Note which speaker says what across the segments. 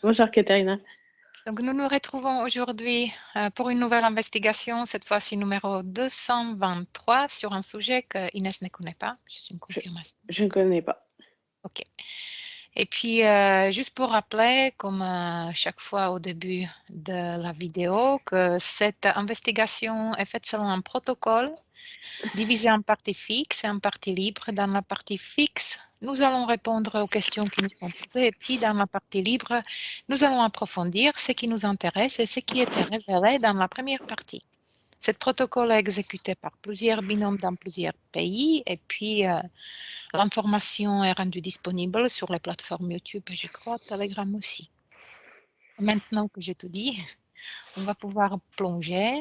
Speaker 1: Bonjour Katharina.
Speaker 2: Donc, nous nous retrouvons aujourd'hui pour une nouvelle investigation, cette fois-ci numéro 223, sur un sujet que Inès ne connaît pas. Juste une confirmation.
Speaker 1: Je ne connais pas.
Speaker 2: OK. Et puis, juste pour rappeler, comme chaque fois au début de la vidéo, que cette investigation est faite selon un protocole divisé en parties fixes et en parties libres. Dans la partie fixe, nous allons répondre aux questions qui nous sont posées et puis dans la partie libre, nous allons approfondir ce qui nous intéresse et ce qui était révélé dans la première partie. Ce protocole est exécuté par plusieurs binômes dans plusieurs pays et puis l'information est rendue disponible sur les plateformes YouTube et je crois Telegram aussi. Maintenant que j'ai tout dit, on va pouvoir plonger.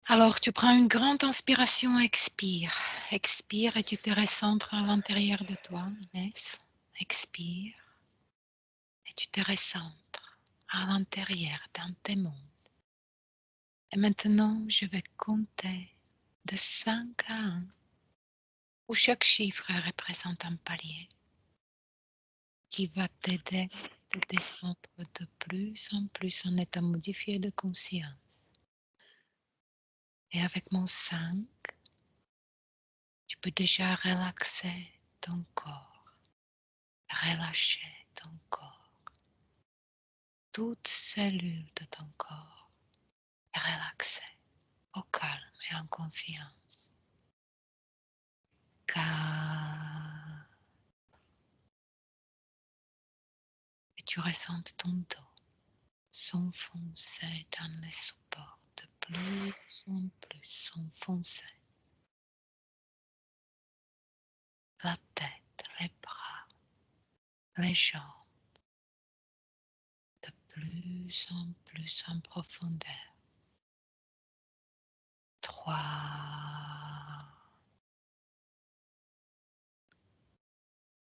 Speaker 2: Alors, tu prends une grande inspiration, expire. Expire et tu te recentres à l'intérieur de toi, Inès. Expire et tu te recentres à l'intérieur dans tes mondes. Et maintenant, je vais compter de 5 à 1, où chaque chiffre représente un palier qui va t'aider à descendre de plus en plus en état modifié de conscience. Et avec mon 5, tu peux déjà relaxer ton corps, relâcher ton corps, toute cellule de ton corps est relaxée, au calme et en confiance. Car et tu ressens ton dos s'enfoncer dans les supports de plus en plus s'enfoncer. La tête, les bras, les jambes, de plus en profondeur. 3.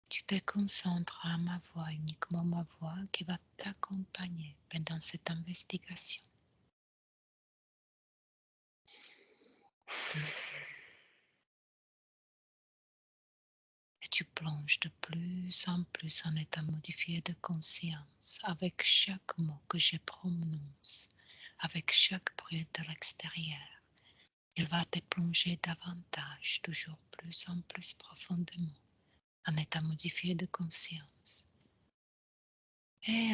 Speaker 2: Tu te concentres à ma voix, uniquement ma voix, qui va t'accompagner pendant cette investigation. 2. Et tu plonges de plus en état modifié de conscience avec chaque mot que je prononce, avec chaque bruit de l'extérieur. Il va te plonger davantage, toujours plus en plus profondément, en état modifié de conscience. Et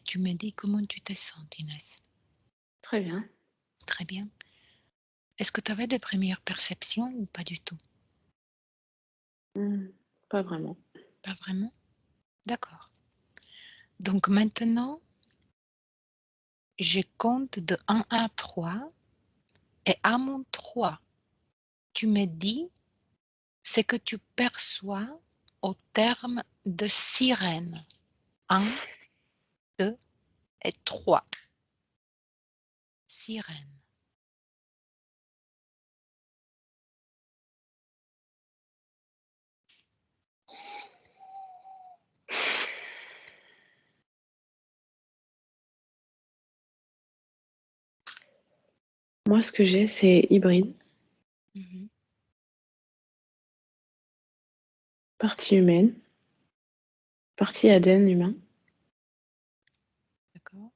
Speaker 2: tu me dis comment tu te sens, Inès?
Speaker 1: Très bien.
Speaker 2: Très bien. Est-ce que tu avais de premières perceptions ou pas du tout?
Speaker 1: Pas vraiment.
Speaker 2: Pas vraiment? D'accord. Donc maintenant, je compte de 1 à 3 et à mon 3, tu me dis ce que tu perçois au terme de sirène. 1, 2 et 3. Sirène.
Speaker 1: Moi, ce que j'ai, c'est hybride.
Speaker 2: Mhm.
Speaker 1: Partie humaine. Partie ADN humain.
Speaker 2: D'accord.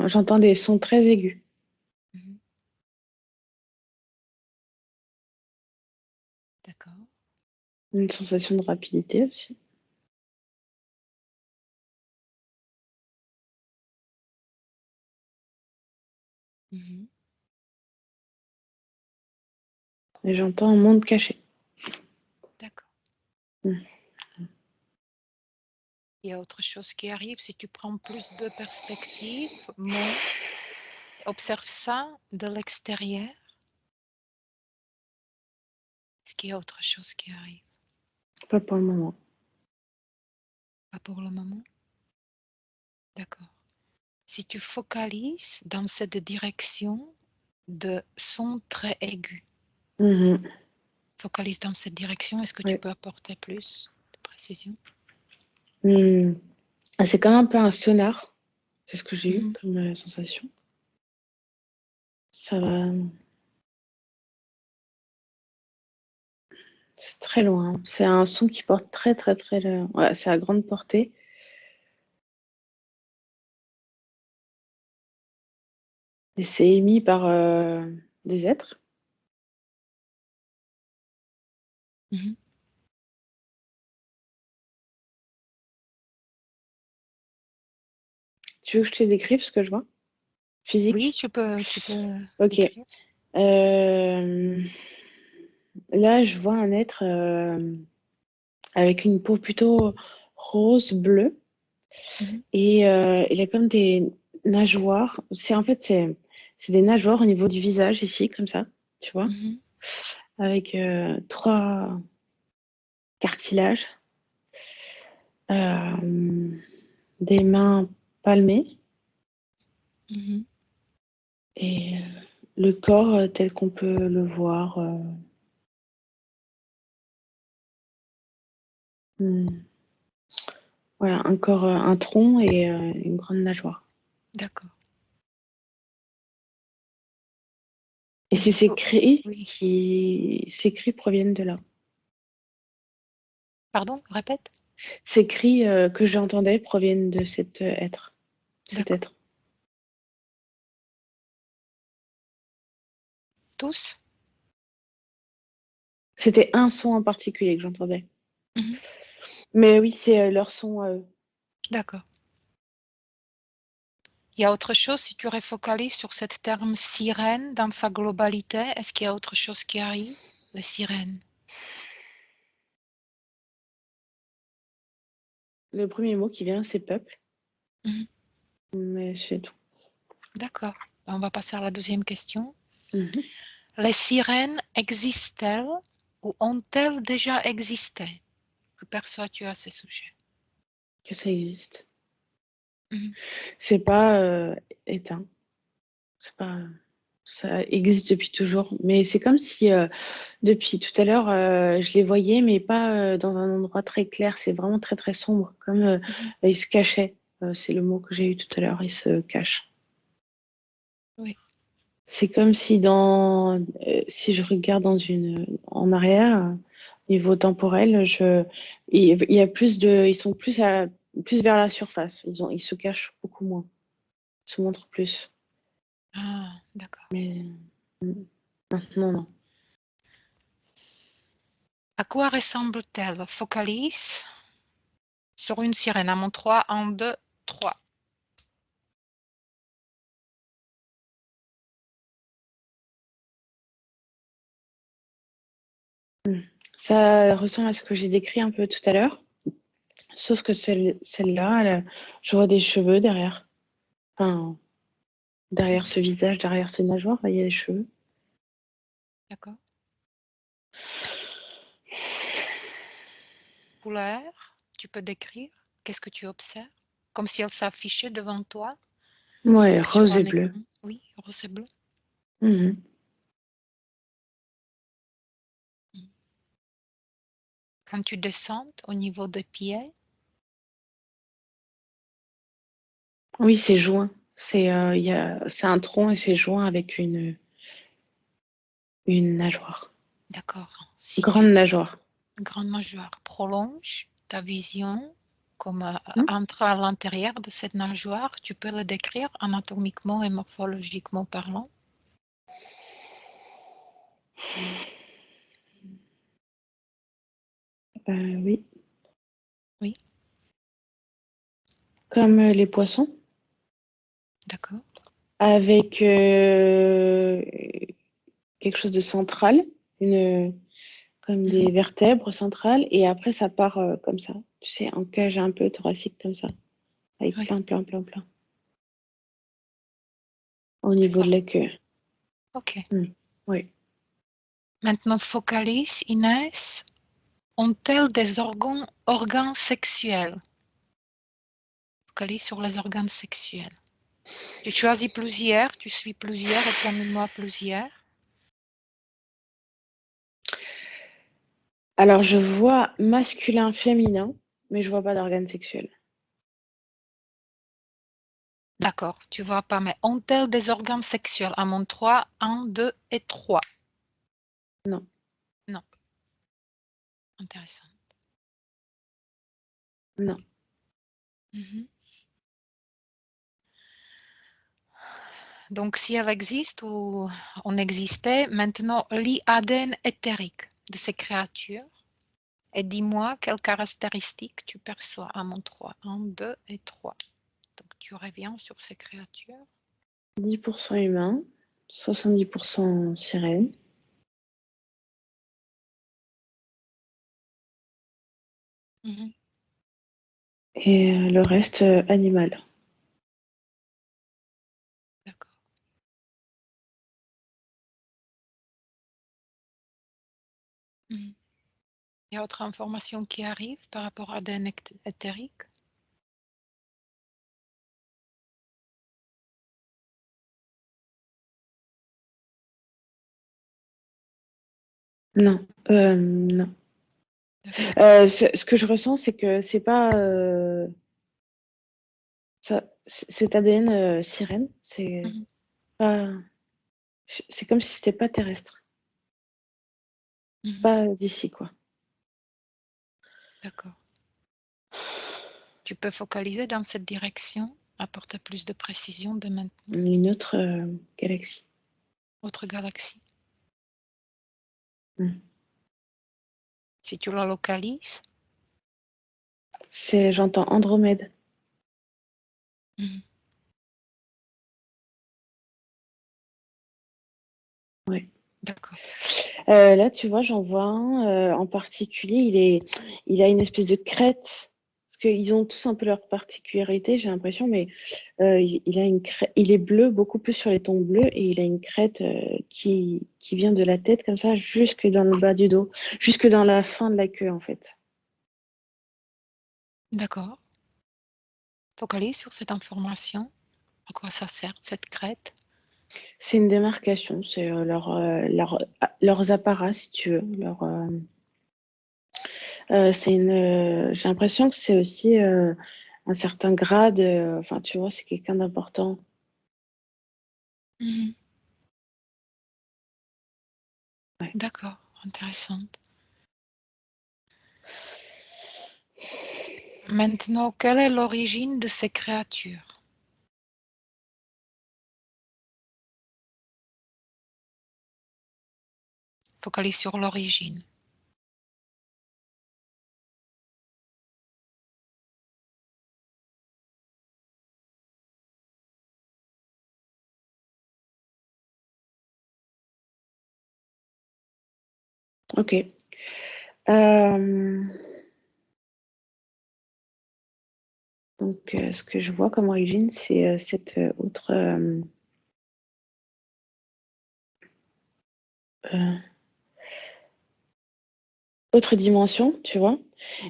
Speaker 1: J'entends des sons très aigus.
Speaker 2: Mhm. D'accord.
Speaker 1: Une sensation de rapidité aussi.
Speaker 2: Mhm.
Speaker 1: Et j'entends un monde caché.
Speaker 2: D'accord.
Speaker 1: Mm.
Speaker 2: Il y a autre chose qui arrive si tu prends plus de perspective, mais observe ça de l'extérieur. Est-ce qu'il y a autre chose qui arrive?
Speaker 1: Pas pour le moment.
Speaker 2: Pas pour le moment? D'accord. Si tu focalises dans cette direction de son très aigu, focalise dans cette direction, est-ce que tu
Speaker 1: Oui.
Speaker 2: peux apporter plus de précision?
Speaker 1: C'est comme un peu un sonar. C'est ce que j'ai eu comme sensation. Ça va. C'est très loin. C'est un son qui porte très, très, très loin. Ouais, c'est à grande portée. Et c'est émis par des êtres.
Speaker 2: Mhm.
Speaker 1: Tu veux que je te décrive ce que je vois? Physique?
Speaker 2: Oui, tu peux
Speaker 1: Ok.
Speaker 2: décrire.
Speaker 1: Là, je vois un être avec une peau plutôt rose-bleue.
Speaker 2: Mhm.
Speaker 1: Et il a comme des nageoires. C'est des nageoires au niveau du visage ici, comme ça, tu vois,
Speaker 2: Mhm.
Speaker 1: avec 3 cartilages, euh, des mains palmées
Speaker 2: Mhm.
Speaker 1: et le corps tel qu'on peut le voir. Hmm, voilà, un corps, un tronc et une grande nageoire.
Speaker 2: D'accord.
Speaker 1: Et c'est ces cris
Speaker 2: Oui.
Speaker 1: ces cris proviennent de là.
Speaker 2: Pardon, répète.
Speaker 1: Ces cris que j'entendais proviennent de cet
Speaker 2: D'accord.
Speaker 1: être.
Speaker 2: Tous?
Speaker 1: C'était un son en particulier que j'entendais.
Speaker 2: Mhm.
Speaker 1: Mais oui, c'est leur son à eux.
Speaker 2: D'accord. Il y a autre chose, si tu refocalises sur ce terme sirène dans sa globalité, est-ce qu'il y a autre chose qui arrive? Les sirènes.
Speaker 1: Le premier mot qui vient, c'est peuple,
Speaker 2: Mhm.
Speaker 1: mais c'est tout.
Speaker 2: D'accord. On va passer à la deuxième question.
Speaker 1: Mhm.
Speaker 2: Les sirènes existent-elles ou ont-elles déjà existé? Que perçois-tu à ce sujet?
Speaker 1: Que ça existe.
Speaker 2: Mhm.
Speaker 1: C'est pas éteint. C'est pas. Ça existe depuis toujours. Mais c'est comme si depuis tout à l'heure, je les voyais, mais pas dans un endroit très clair. C'est vraiment très très sombre. Comme
Speaker 2: Mhm.
Speaker 1: ils se cachaient. C'est le mot que j'ai eu tout à l'heure. Ils se cachent.
Speaker 2: Oui.
Speaker 1: C'est comme si si je regarde en arrière, niveau temporel, il y a ils sont plus vers la surface. Ils se cachent beaucoup moins. Ils se montrent plus.
Speaker 2: Ah, d'accord.
Speaker 1: Mais maintenant, non.
Speaker 2: À quoi ressemble-t-elle? Focalise sur une sirène. À mon 3, 1, 2, 3.
Speaker 1: Ça ressemble à ce que j'ai décrit un peu tout à l'heure, sauf que celle-là, je vois des cheveux derrière. Enfin, derrière ce visage, derrière ces nageoires, il y a des cheveux.
Speaker 2: D'accord. Couleur, tu peux décrire? Qu'est-ce que tu observes? Comme si elle s'affichait devant toi
Speaker 1: Ouais,
Speaker 2: sur
Speaker 1: rose et
Speaker 2: un
Speaker 1: bleu.
Speaker 2: écran. Oui, rose et bleu.
Speaker 1: Mhm.
Speaker 2: Quand tu descends au niveau des pieds,
Speaker 1: Oui, c'est joint. C'est un tronc et c'est joint avec une nageoire.
Speaker 2: d'accord. Si
Speaker 1: Grande
Speaker 2: tu,
Speaker 1: nageoire.
Speaker 2: grande nageoire, prolonge ta vision comme
Speaker 1: Hmm.
Speaker 2: entre à l'intérieur de cette nageoire, tu peux le décrire anatomiquement et morphologiquement parlant.
Speaker 1: Oui.
Speaker 2: Oui,
Speaker 1: Comme les poissons,
Speaker 2: d'accord.
Speaker 1: avec quelque chose de central, comme
Speaker 2: Mhm.
Speaker 1: des vertèbres centrales, et après ça part comme ça. Tu sais, en cage un peu thoracique comme ça, avec
Speaker 2: Oui,
Speaker 1: plein, plein, plein, plein, au niveau de
Speaker 2: d'accord.
Speaker 1: la queue.
Speaker 2: Ok.
Speaker 1: Hmm. Oui.
Speaker 2: Maintenant, focalise, Inès. Ont-elles des organes sexuels? Focalise sur les organes sexuels. Tu choisis plusieurs, tu suis plusieurs, examine-moi plusieurs.
Speaker 1: Alors, je vois masculin, féminin, mais je vois pas d'organes sexuels.
Speaker 2: D'accord, tu vois pas, mais ont-elles des organes sexuels? À mon 3, 1, 2 et 3.
Speaker 1: Non.
Speaker 2: Non. Intéressant.
Speaker 1: Non.
Speaker 2: Mhm. Donc, si elle existe ou on existait, maintenant, lis ADN éthérique de ces créatures et dis-moi quelles caractéristiques tu perçois à mon 3. 1, 2 et 3. Donc, tu reviens sur ces créatures.
Speaker 1: 10% humain, 70% sirène.
Speaker 2: Mhm.
Speaker 1: Et le reste animal.
Speaker 2: D'accord. Mhm. Il y a autre information qui arrive par rapport à ADN éthérique?
Speaker 1: Non. Non.
Speaker 2: D'accord.
Speaker 1: Ce que je ressens, c'est que c'est pas cet ADN sirène,
Speaker 2: Mhm.
Speaker 1: pas, c'est comme si c'était pas terrestre,
Speaker 2: Mhm.
Speaker 1: pas d'ici quoi.
Speaker 2: D'accord. Tu peux focaliser dans cette direction, apporter plus de précision de maintenant.
Speaker 1: Une autre galaxie.
Speaker 2: Autre galaxie.
Speaker 1: Mm.
Speaker 2: Si tu la localises.
Speaker 1: J'entends Andromède.
Speaker 2: Mhm.
Speaker 1: Ouais.
Speaker 2: D'accord.
Speaker 1: Là, tu vois, j'en vois un en particulier. Il a une espèce de crête. Parce qu'ils ont tous un peu leur particularité, j'ai l'impression, mais il a il est bleu, beaucoup plus sur les tons bleus, et il a une crête qui vient de la tête comme ça, jusque dans le bas du dos, jusque dans la fin de la queue, en fait.
Speaker 2: D'accord. Focalise sur cette information. À quoi ça sert, cette crête?
Speaker 1: C'est une démarcation, c'est leurs apparats, si tu veux. J'ai l'impression que c'est aussi un certain grade. Enfin, tu vois, c'est quelqu'un d'important.
Speaker 2: Mhm.
Speaker 1: Ouais.
Speaker 2: D'accord. Intéressante. Maintenant, quelle est l'origine de ces créatures? Focalise sur l'origine.
Speaker 1: Ok. Euh, donc, ce que je vois comme origine, c'est cette euh, autre dimension, tu vois.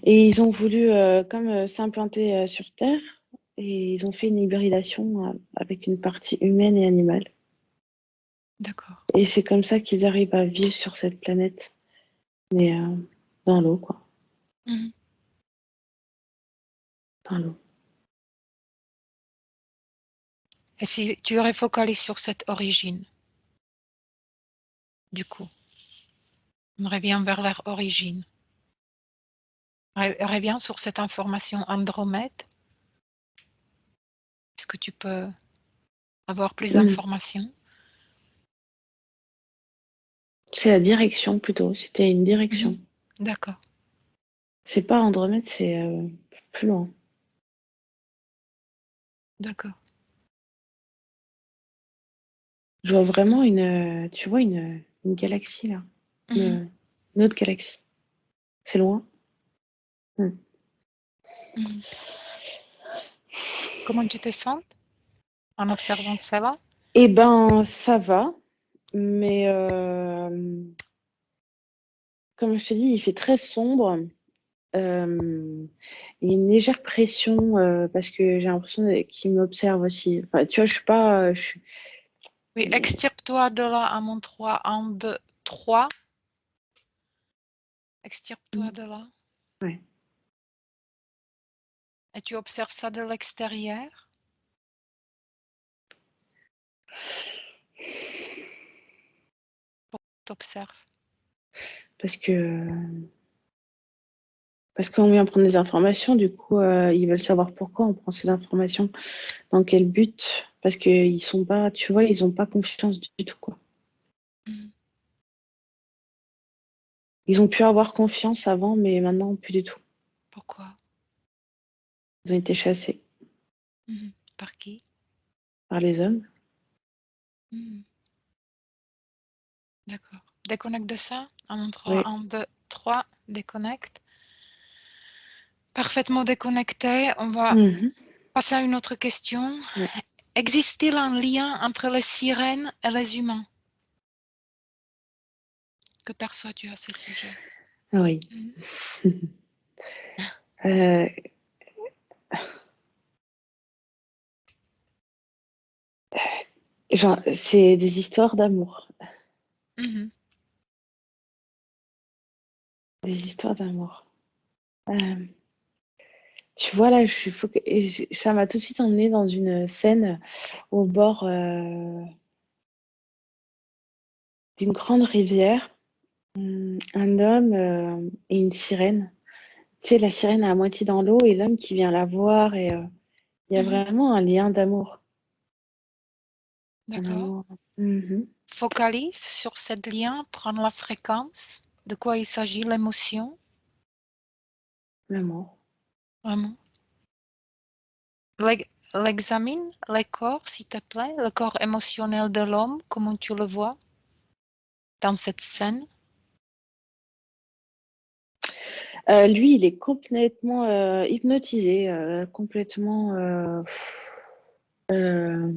Speaker 1: Et ils ont voulu comme s'implanter sur Terre et ils ont fait une hybridation avec une partie humaine et animale.
Speaker 2: D'accord.
Speaker 1: Et c'est comme ça qu'ils arrivent à vivre sur cette planète, mais dans l'eau, quoi.
Speaker 2: Mhm.
Speaker 1: Dans l'eau.
Speaker 2: Et si tu refocalises sur cette origine, du coup, on revient vers leur origine. Reviens sur cette information Andromède. Est-ce que tu peux avoir plus
Speaker 1: Mm.
Speaker 2: d'informations?
Speaker 1: C'est la direction plutôt. C'était une
Speaker 2: Mhm.
Speaker 1: direction.
Speaker 2: D'accord.
Speaker 1: C'est pas Andromède, c'est plus loin.
Speaker 2: D'accord.
Speaker 1: Je vois vraiment
Speaker 2: Mhm.
Speaker 1: tu vois, une galaxie là.
Speaker 2: Mhm.
Speaker 1: Une autre galaxie. C'est loin. Mm.
Speaker 2: Mhm. Comment tu te sens en observant cela?
Speaker 1: Eh ben, ça va, mais comme je te dis, il fait très sombre. Il y a une légère pression parce que j'ai l'impression qu'il m'observe aussi. Enfin, tu vois, je suis pas.
Speaker 2: Oui, extirpe-toi de là à mon 3. 1, 2, 3. Extirpe-toi de là.
Speaker 1: Ouais.
Speaker 2: Et tu observes ça de l'extérieur. T'observes.
Speaker 1: Parce qu'on vient prendre des informations, du coup, ils veulent savoir pourquoi on prend ces informations, dans quel but, parce qu'ils sont pas, tu vois, ils n'ont pas confiance du tout, quoi.
Speaker 2: Mhm.
Speaker 1: Ils ont pu avoir confiance avant, mais maintenant, plus du tout.
Speaker 2: Pourquoi?
Speaker 1: Ils ont été chassés
Speaker 2: Mhm. Par qui?
Speaker 1: par les hommes.
Speaker 2: Mhm. D'accord. Déconnecte de ça. 1, 3,
Speaker 1: Oui.
Speaker 2: 1, 2, 3. Déconnecte. Parfaitement déconnecté. On va
Speaker 1: Mhm.
Speaker 2: passer à une autre question.
Speaker 1: Ouais.
Speaker 2: Existe-t-il un lien entre les sirènes et les humains? Que perçois-tu à ce sujet?
Speaker 1: Oui.
Speaker 2: Mhm.
Speaker 1: Euh, genre, c'est des histoires d'amour.
Speaker 2: Mhm.
Speaker 1: Des histoires d'amour. Tu vois, là, ça m'a tout de suite emmenée dans une scène au bord d'une grande rivière. Un homme et une sirène. Tu sais, la sirène est à moitié dans l'eau et l'homme qui vient la voir. Et il y a
Speaker 2: Mhm.
Speaker 1: vraiment un lien d'amour. Un
Speaker 2: D'accord.
Speaker 1: amour. Mhm.
Speaker 2: Focalise sur ce lien, prends la fréquence. De quoi il s'agit, l'émotion?
Speaker 1: L'amour.
Speaker 2: Vraiment. L'examine, le corps, s'il te plaît, le corps émotionnel de l'homme, comment tu le vois dans cette scène?
Speaker 1: Lui, il est complètement hypnotisé, complètement. Euh,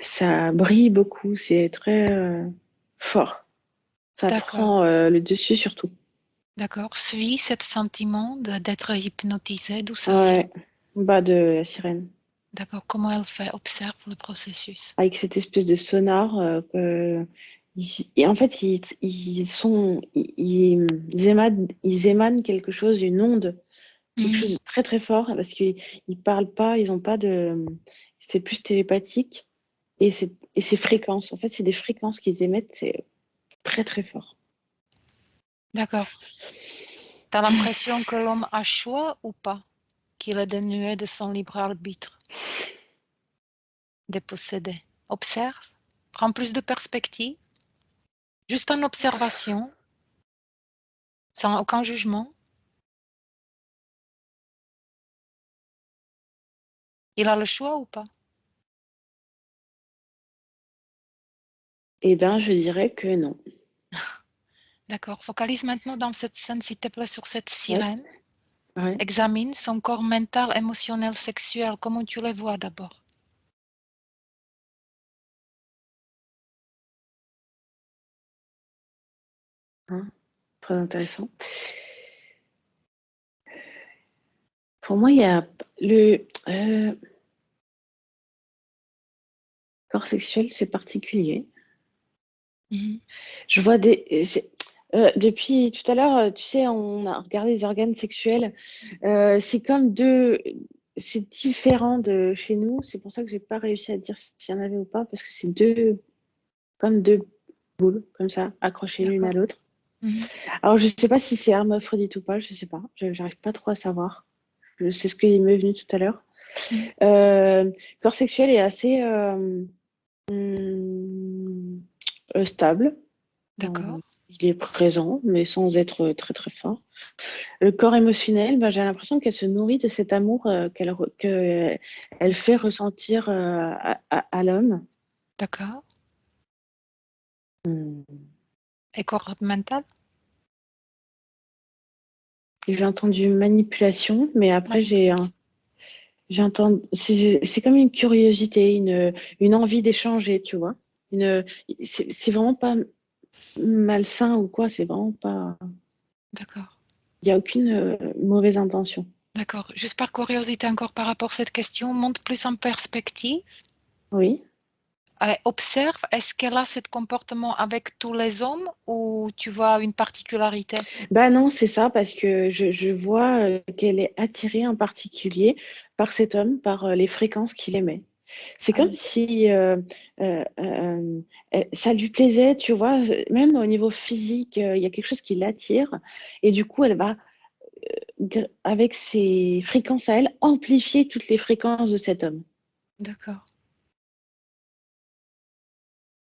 Speaker 1: Ça brille beaucoup, c'est très fort. Ça
Speaker 2: D'accord,
Speaker 1: prend le dessus sur tout.
Speaker 2: d'accord. Suis ce sentiment d'être hypnotisé, d'où ça vient?
Speaker 1: Ouais, bas de la sirène.
Speaker 2: D'accord, comment elle fait? Observe le processus.
Speaker 1: Avec cette espèce de sonar. Et en fait, ils émanent quelque chose, une onde, quelque chose
Speaker 2: Mhm.
Speaker 1: de très très fort, parce qu'ils ne parlent pas, ils n'ont pas de. C'est plus télépathique. Et ces fréquences, en fait, c'est des fréquences qu'ils émettent, c'est très très fort.
Speaker 2: D'accord. Tu as l'impression que l'homme a choix ou pas? Qu'il est dénué de son libre arbitre, dépossédé. Observe, prends plus de perspective, juste en observation, sans aucun jugement. Il a le choix ou pas?
Speaker 1: Eh bien, je dirais que non.
Speaker 2: D'accord. Focalise maintenant dans cette scène, s'il te plaît, sur cette
Speaker 1: Ouais,
Speaker 2: sirène.
Speaker 1: ouais.
Speaker 2: Examine son corps mental, émotionnel, sexuel. Comment tu le vois d'abord?
Speaker 1: Hein, très intéressant. Pour moi, il y a le corps sexuel, c'est particulier.
Speaker 2: Mhm.
Speaker 1: Je vois depuis tout à l'heure, tu sais, on a regardé les organes sexuels. C'est comme deux. C'est différent de chez nous. C'est pour ça que j'ai pas réussi à dire s'il y en avait ou pas, parce que c'est comme deux boules, comme ça, accrochées l'une à
Speaker 2: D'accord.
Speaker 1: l'autre.
Speaker 2: Mhm.
Speaker 1: Alors, je sais pas si c'est hermaphrodite ou pas, je sais pas. J'arrive pas trop à savoir. C'est ce qui m'est venu tout à l'heure.
Speaker 2: Mhm.
Speaker 1: Le corps sexuel est assez hum, stable.
Speaker 2: D'accord.
Speaker 1: Il est présent, mais sans être très très fort. Le corps émotionnel, ben, j'ai l'impression qu'elle se nourrit de cet amour qu'elle fait ressentir à l'homme.
Speaker 2: D'accord.
Speaker 1: Hum.
Speaker 2: Et corps mental?
Speaker 1: Et j'ai entendu manipulation, mais après
Speaker 2: Manipulation.
Speaker 1: c'est comme une curiosité, une envie d'échanger, tu vois. C'est vraiment pas malsain ou quoi, c'est vraiment pas.
Speaker 2: D'accord.
Speaker 1: Il n'y a aucune mauvaise intention.
Speaker 2: D'accord. Juste par curiosité encore par rapport à cette question, monte plus en perspective.
Speaker 1: Oui.
Speaker 2: Observe, est-ce qu'elle a ce comportement avec tous les hommes ou tu vois une particularité?
Speaker 1: Bah non, c'est ça, parce que je vois qu'elle est attirée en particulier par cet homme, par les fréquences qu'il émet. C'est comme si ça lui plaisait, tu vois, même au niveau physique, il y a quelque chose qui l'attire. Et du coup, elle va, avec ses fréquences à elle, amplifier toutes les fréquences de cet homme.
Speaker 2: D'accord.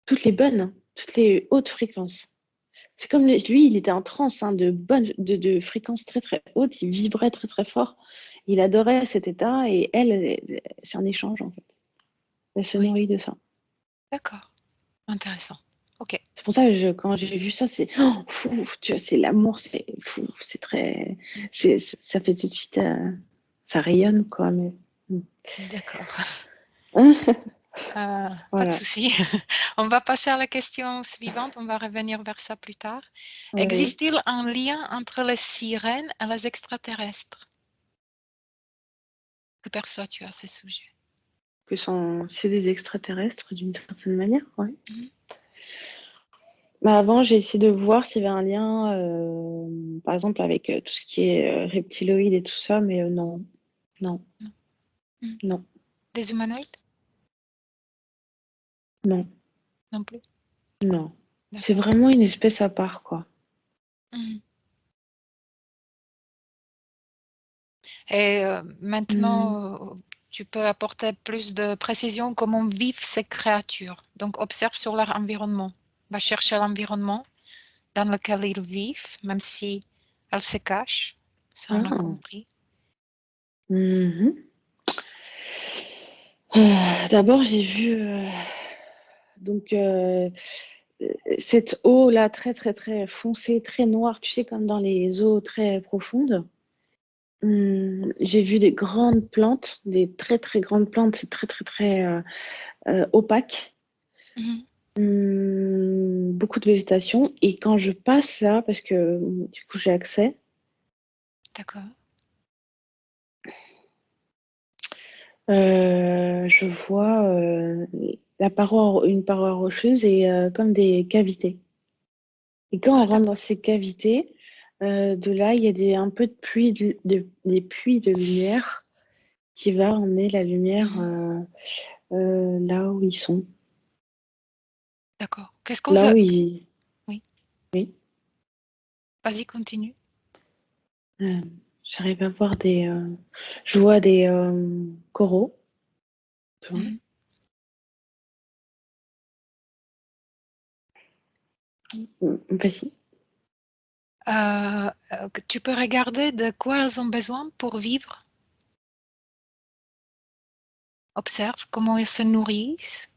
Speaker 1: Toutes les bonnes, hein, toutes les hautes fréquences. C'est comme lui, il était en transe, hein, de fréquences très très hautes, il vibrait très très fort. Il adorait cet état et c'est un échange en fait. Elle se
Speaker 2: Oui.
Speaker 1: nourrit de ça.
Speaker 2: D'accord. Intéressant. Ok.
Speaker 1: C'est pour ça que quand j'ai vu ça, c'est fou, tu vois, c'est l'amour, c'est fou, c'est très, ça fait tout de suite, ça rayonne quoi. Mais
Speaker 2: D'accord. Pas de
Speaker 1: voilà,
Speaker 2: souci. On va passer à la question suivante. On va revenir vers ça plus tard.
Speaker 1: oui,
Speaker 2: Existe-t-il un lien entre les sirènes et les extraterrestres? Que perçois-tu à ce sujet?
Speaker 1: c'est des extraterrestres d'une certaine manière, ouais.
Speaker 2: Mhm.
Speaker 1: Mais avant, j'ai essayé de voir s'il y avait un lien, par exemple avec tout ce qui est reptiloïde et tout ça, mais non, non,
Speaker 2: Non. Mhm.
Speaker 1: non,
Speaker 2: Des humanoïdes?
Speaker 1: non,
Speaker 2: Non plus.
Speaker 1: non. C'est
Speaker 2: D'accord.
Speaker 1: vraiment une espèce à part, quoi.
Speaker 2: Mhm. Et
Speaker 1: Hmm.
Speaker 2: maintenant, tu peux apporter plus de précision comment vivent ces créatures. Donc, observe sur leur environnement. Va chercher l'environnement dans lequel ils vivent, même si elles se cachent. Ça, on a
Speaker 1: Ah.
Speaker 2: compris.
Speaker 1: Mhm. D'abord, j'ai vu donc cette eau là très très très foncée, très noire, tu sais comme dans les eaux très profondes. J'ai vu des grandes plantes, des très très grandes plantes, c'est très très très opaque.
Speaker 2: Mhm.
Speaker 1: Beaucoup de végétation et quand je passe là, parce que du coup j'ai accès,
Speaker 2: D'accord.
Speaker 1: je vois une paroi rocheuse et comme des cavités. Et quand on
Speaker 2: Ah,
Speaker 1: rentre dans
Speaker 2: d'accord.
Speaker 1: ces cavités, de là, il y a un peu de pluie, des puits de lumière qui va emmener la lumière
Speaker 2: Mhm.
Speaker 1: là où ils sont.
Speaker 2: D'accord. Qu'est-ce qu'on
Speaker 1: Là
Speaker 2: se...
Speaker 1: où ils...
Speaker 2: Oui,
Speaker 1: Oui.
Speaker 2: vas-y, continue.
Speaker 1: Euh, j'arrive à voir je vois des coraux. Tu vois.
Speaker 2: Mhm.
Speaker 1: Vas-y.
Speaker 2: Tu peux regarder de quoi elles ont besoin pour vivre. Observe comment elles se nourrissent.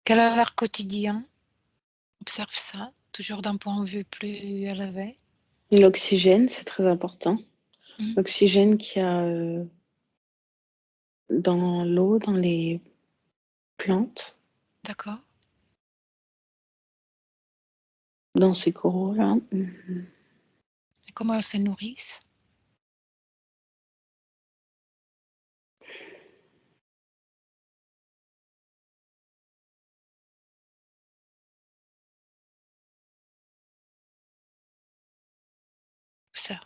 Speaker 2: Quel est leur quotidien. Observe ça, toujours d'un point de vue plus élevé.
Speaker 1: L'oxygène, c'est très important.
Speaker 2: Mhm.
Speaker 1: L'oxygène qu'il y a dans l'eau, dans les plantes,
Speaker 2: D'accord.
Speaker 1: dans ces coraux-là.
Speaker 2: Et comment elles se nourrissent. Observe.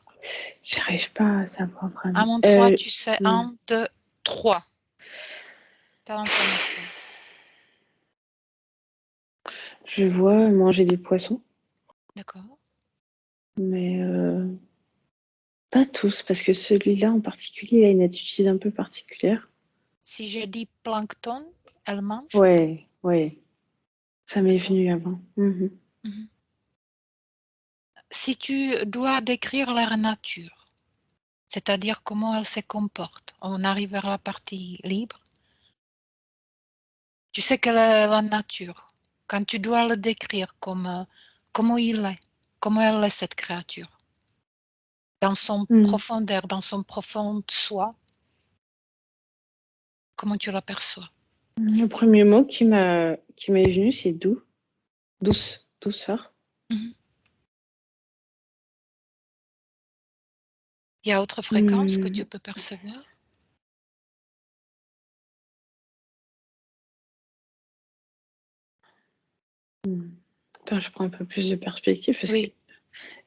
Speaker 1: J'arrive pas à savoir
Speaker 2: À
Speaker 1: vraiment.
Speaker 2: mon 3, tu sais
Speaker 1: Hmm.
Speaker 2: 1, 2, 3. T'as l'information.
Speaker 1: Je vois manger des poissons,
Speaker 2: D'accord.
Speaker 1: mais pas tous, parce que celui-là en particulier, il a une attitude un peu particulière.
Speaker 2: Si je dis plancton, elle mange.
Speaker 1: Ouais, ouais, ça m'est
Speaker 2: D'accord.
Speaker 1: venu avant. Mhm.
Speaker 2: Mhm. Si tu dois décrire leur nature, c'est-à-dire comment elles se comportent, on arrive vers la partie libre. Tu sais quelle est la nature. Quand tu dois le décrire comme comment il est, comment elle est cette créature, dans son
Speaker 1: Mhm.
Speaker 2: profondeur, dans son profond soi, comment tu l'aperçois.
Speaker 1: Le premier mot qui m'est venu, c'est doux, douce, douceur.
Speaker 2: Mhm. Il y a autre fréquence que tu
Speaker 1: Mhm.
Speaker 2: peux percevoir.
Speaker 1: Mhm. Attends, je prends un peu plus de perspective parce que
Speaker 2: Oui,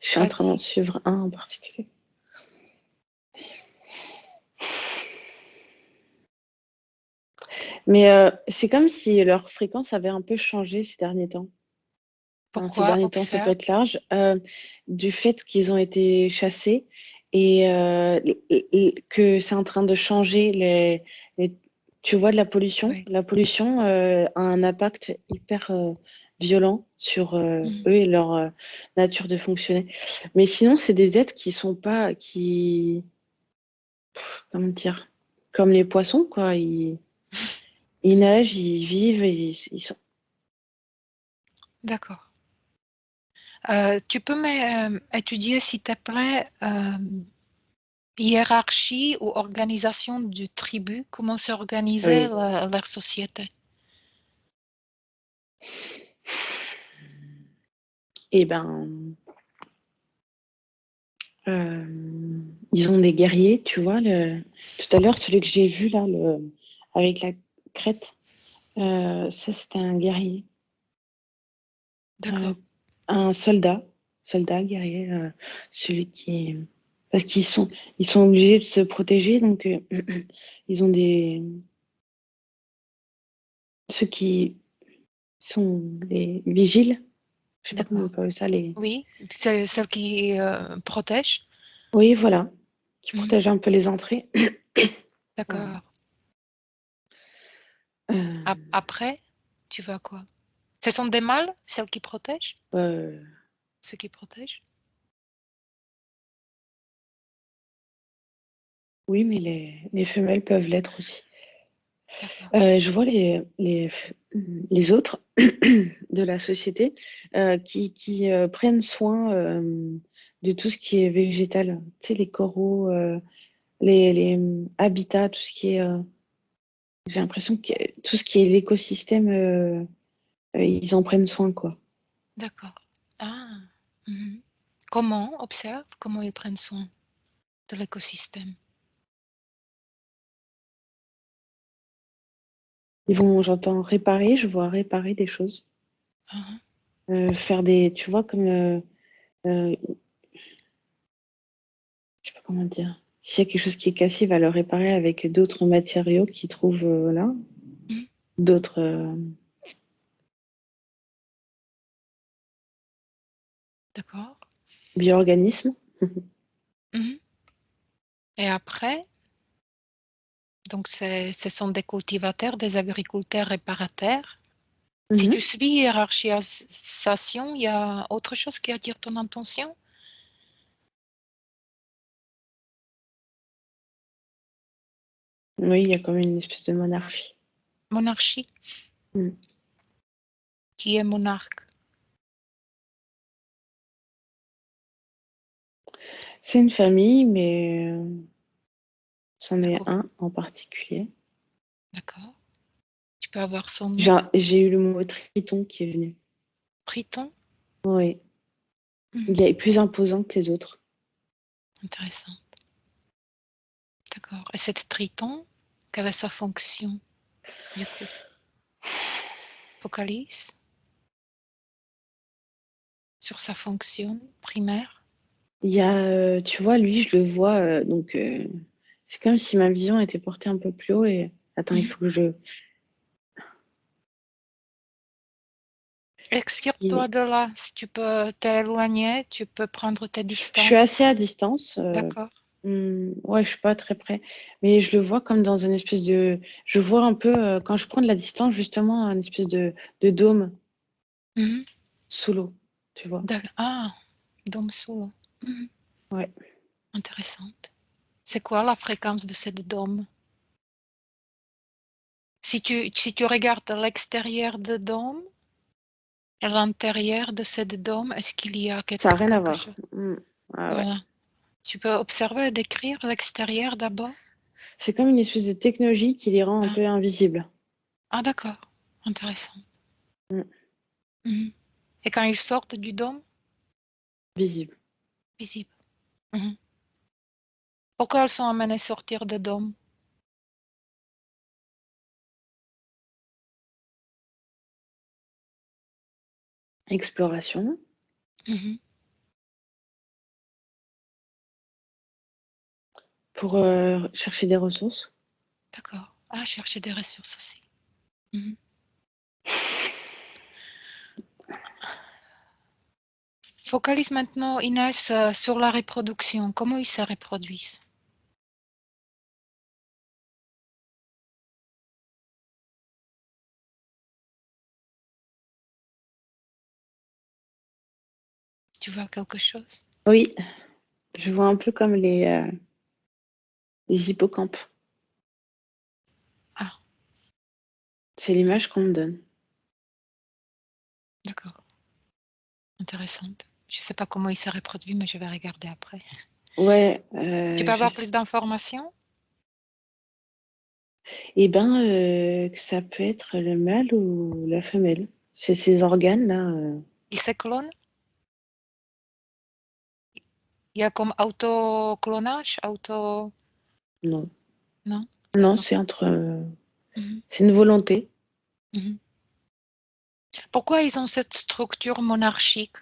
Speaker 1: je suis en train d'en
Speaker 2: vas-y.
Speaker 1: suivre un en particulier. Mais c'est comme si leur fréquence avait un peu changé ces derniers temps. Enfin, ces
Speaker 2: Pourquoi?
Speaker 1: derniers temps, ça peut
Speaker 2: Observe.
Speaker 1: être large, du fait qu'ils ont été chassés et que c'est en train de changer tu vois, de la pollution.
Speaker 2: Oui.
Speaker 1: La pollution a un impact hyper violent sur
Speaker 2: Mhm.
Speaker 1: eux et leur nature de fonctionner. Mais sinon, c'est des êtres qui sont pas, comment dire, comme les poissons, quoi. Ils nagent, ils vivent et ils sont.
Speaker 2: D'accord. Tu peux étudier, s'il te plaît, hiérarchie ou organisation du tribu, comment s'organisait
Speaker 1: Oui.
Speaker 2: leur société?
Speaker 1: Et ben. Ils ont des guerriers, tu vois. Tout à l'heure, celui que j'ai vu là, avec la crête, ça c'était un guerrier. Euh,
Speaker 2: D'accord.
Speaker 1: un soldat guerrier, celui qui. Parce ils sont obligés de se protéger, donc ils ont des. Ceux qui sont des vigiles, je sais pas comment on
Speaker 2: D'accord.
Speaker 1: peut appeler ça, les.
Speaker 2: Oui, c'est celle qui protège.
Speaker 1: Oui, voilà, qui
Speaker 2: Mhm.
Speaker 1: protègent un peu les entrées. Voilà.
Speaker 2: D'accord.
Speaker 1: Euh,
Speaker 2: Après, tu vas quoi? Ce sont des mâles, celles qui protègent?
Speaker 1: euh,
Speaker 2: Ceux qui protègent?
Speaker 1: oui, mais les femelles peuvent l'être aussi.
Speaker 2: D'accord.
Speaker 1: Je vois les autres de la société qui prennent soin de tout ce qui est végétal. Tu sais, les coraux, les habitats, tout ce qui est. J'ai l'impression que tout ce qui est l'écosystème, ils en prennent soin, quoi.
Speaker 2: D'accord. Ah. Mhm. Comment? Observe comment ils prennent soin de l'écosystème.
Speaker 1: Ils vont, j'entends réparer, je vois réparer des choses.
Speaker 2: Ah,
Speaker 1: Faire des. Tu vois, comme. Euh, je sais pas comment dire. S'il y a quelque chose qui est cassé, il va le réparer avec d'autres matériaux qu'il trouve là.
Speaker 2: mhm.
Speaker 1: D'autres
Speaker 2: D'accord.
Speaker 1: bio-organismes.
Speaker 2: Mhm. Et après, donc ce sont des cultivateurs, des agriculteurs réparateurs. Si tu
Speaker 1: Mhm.
Speaker 2: suis hiérarchisation, il y a autre chose qui attire ton attention?
Speaker 1: Oui, il y a quand même une espèce de monarchie.
Speaker 2: Monarchie.
Speaker 1: Mm.
Speaker 2: Qui est monarque?
Speaker 1: C'est une famille, mais c'en
Speaker 2: C'est
Speaker 1: est
Speaker 2: quoi?
Speaker 1: un en particulier.
Speaker 2: D'accord. Tu peux avoir son nom?
Speaker 1: J'ai eu le mot triton qui est venu.
Speaker 2: Triton?
Speaker 1: Oui,
Speaker 2: Mhm.
Speaker 1: il est plus imposant que les autres.
Speaker 2: Intéressant. D'accord. Et cette triton, quelle est sa fonction, du coup? Focalise sur sa fonction primaire.
Speaker 1: Il y a, tu vois, lui, je le vois, donc c'est comme si ma vision était portée un peu plus haut et attends, il
Speaker 2: Mhm.
Speaker 1: faut que je.
Speaker 2: Extire-toi de là. Si tu peux t'éloigner, tu peux prendre tes
Speaker 1: Je suis
Speaker 2: distances.
Speaker 1: assez à distance.
Speaker 2: D'accord.
Speaker 1: Ouais, je suis pas très près, mais je le vois comme dans une espèce de. Je vois un peu quand je prends de la distance, justement, une espèce de dôme
Speaker 2: Mhm.
Speaker 1: sous l'eau, tu vois.
Speaker 2: Ah, dôme solo. Mhm.
Speaker 1: Ouais.
Speaker 2: Intéressante. C'est quoi la fréquence de cette dôme? Si tu regardes à l'extérieur de dôme, à l'intérieur de cette dôme, est-ce qu'il y a
Speaker 1: Ça n'a rien à
Speaker 2: quelque
Speaker 1: voir.
Speaker 2: chose?
Speaker 1: Ah ouais.
Speaker 2: Voilà. Tu peux observer et décrire l'extérieur d'abord?
Speaker 1: C'est comme une espèce de technologie qui les rend un
Speaker 2: Ah,
Speaker 1: peu invisibles.
Speaker 2: ah, d'accord. Intéressant.
Speaker 1: Mm.
Speaker 2: Mhm. Et quand ils sortent du dôme,
Speaker 1: Visibles.
Speaker 2: visible. Mhm. Pourquoi elles sont amenées à sortir de dôme?
Speaker 1: Exploration
Speaker 2: Mhm.
Speaker 1: pour chercher des ressources.
Speaker 2: D'accord. Ah, chercher des ressources aussi. Mhm. Focalise maintenant, Inès, sur la reproduction. Comment ils se reproduisent? Tu vois quelque chose?
Speaker 1: Oui, je vois un peu comme les hippocampes.
Speaker 2: Ah,
Speaker 1: C'est l'image qu'on me donne.
Speaker 2: d'accord. Intéressante. Je ne sais pas comment il se reproduit, mais je vais regarder après.
Speaker 1: Ouais,
Speaker 2: Tu peux
Speaker 1: je
Speaker 2: avoir
Speaker 1: sais.
Speaker 2: plus d'informations?
Speaker 1: Eh ben, que ça peut être le mâle ou la femelle. C'est ces organes-là.
Speaker 2: Il se clone? Il y a comme autoclonage?
Speaker 1: Non.
Speaker 2: Non?
Speaker 1: Non,
Speaker 2: D'accord.
Speaker 1: c'est entre.
Speaker 2: Mhm.
Speaker 1: C'est une volonté.
Speaker 2: Mhm. Pourquoi ils ont cette structure monarchique?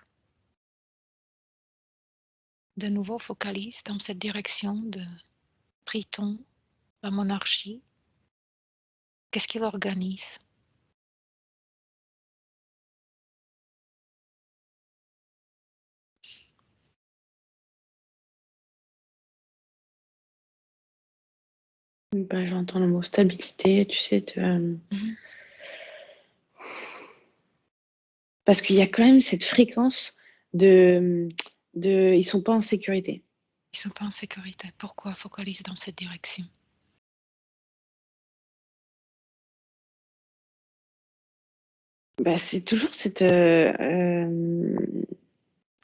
Speaker 2: De nouveau, focalise dans cette direction de Triton, la monarchie. Qu'est-ce qu'il organise?
Speaker 1: Ben, j'entends le mot stabilité, tu sais.
Speaker 2: Mhm.
Speaker 1: Parce qu'il y a quand même cette fréquence de. Ils sont pas en sécurité.
Speaker 2: Ils ne sont pas en sécurité. Pourquoi focalise dans cette direction?
Speaker 1: Bah, c'est toujours cette.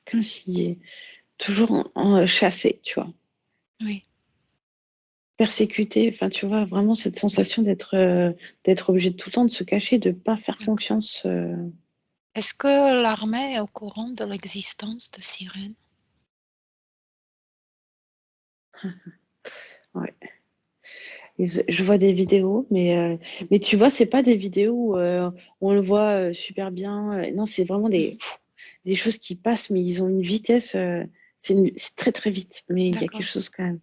Speaker 1: Comme si. Toujours chassé, tu vois.
Speaker 2: Oui,
Speaker 1: Persécuté. Enfin, tu vois, vraiment cette sensation d'être obligé de tout le temps de se cacher, de pas faire
Speaker 2: d'accord.
Speaker 1: confiance.
Speaker 2: Est-ce que l'armée est au courant de l'existence de sirènes?
Speaker 1: Ouais. Je vois des vidéos, mais tu vois, c'est pas des vidéos où on le voit super bien. Non, c'est vraiment
Speaker 2: Mhm.
Speaker 1: des choses qui passent, mais ils ont une vitesse. C'est très très vite, mais il y a quelque
Speaker 2: D'accord.
Speaker 1: chose quand même.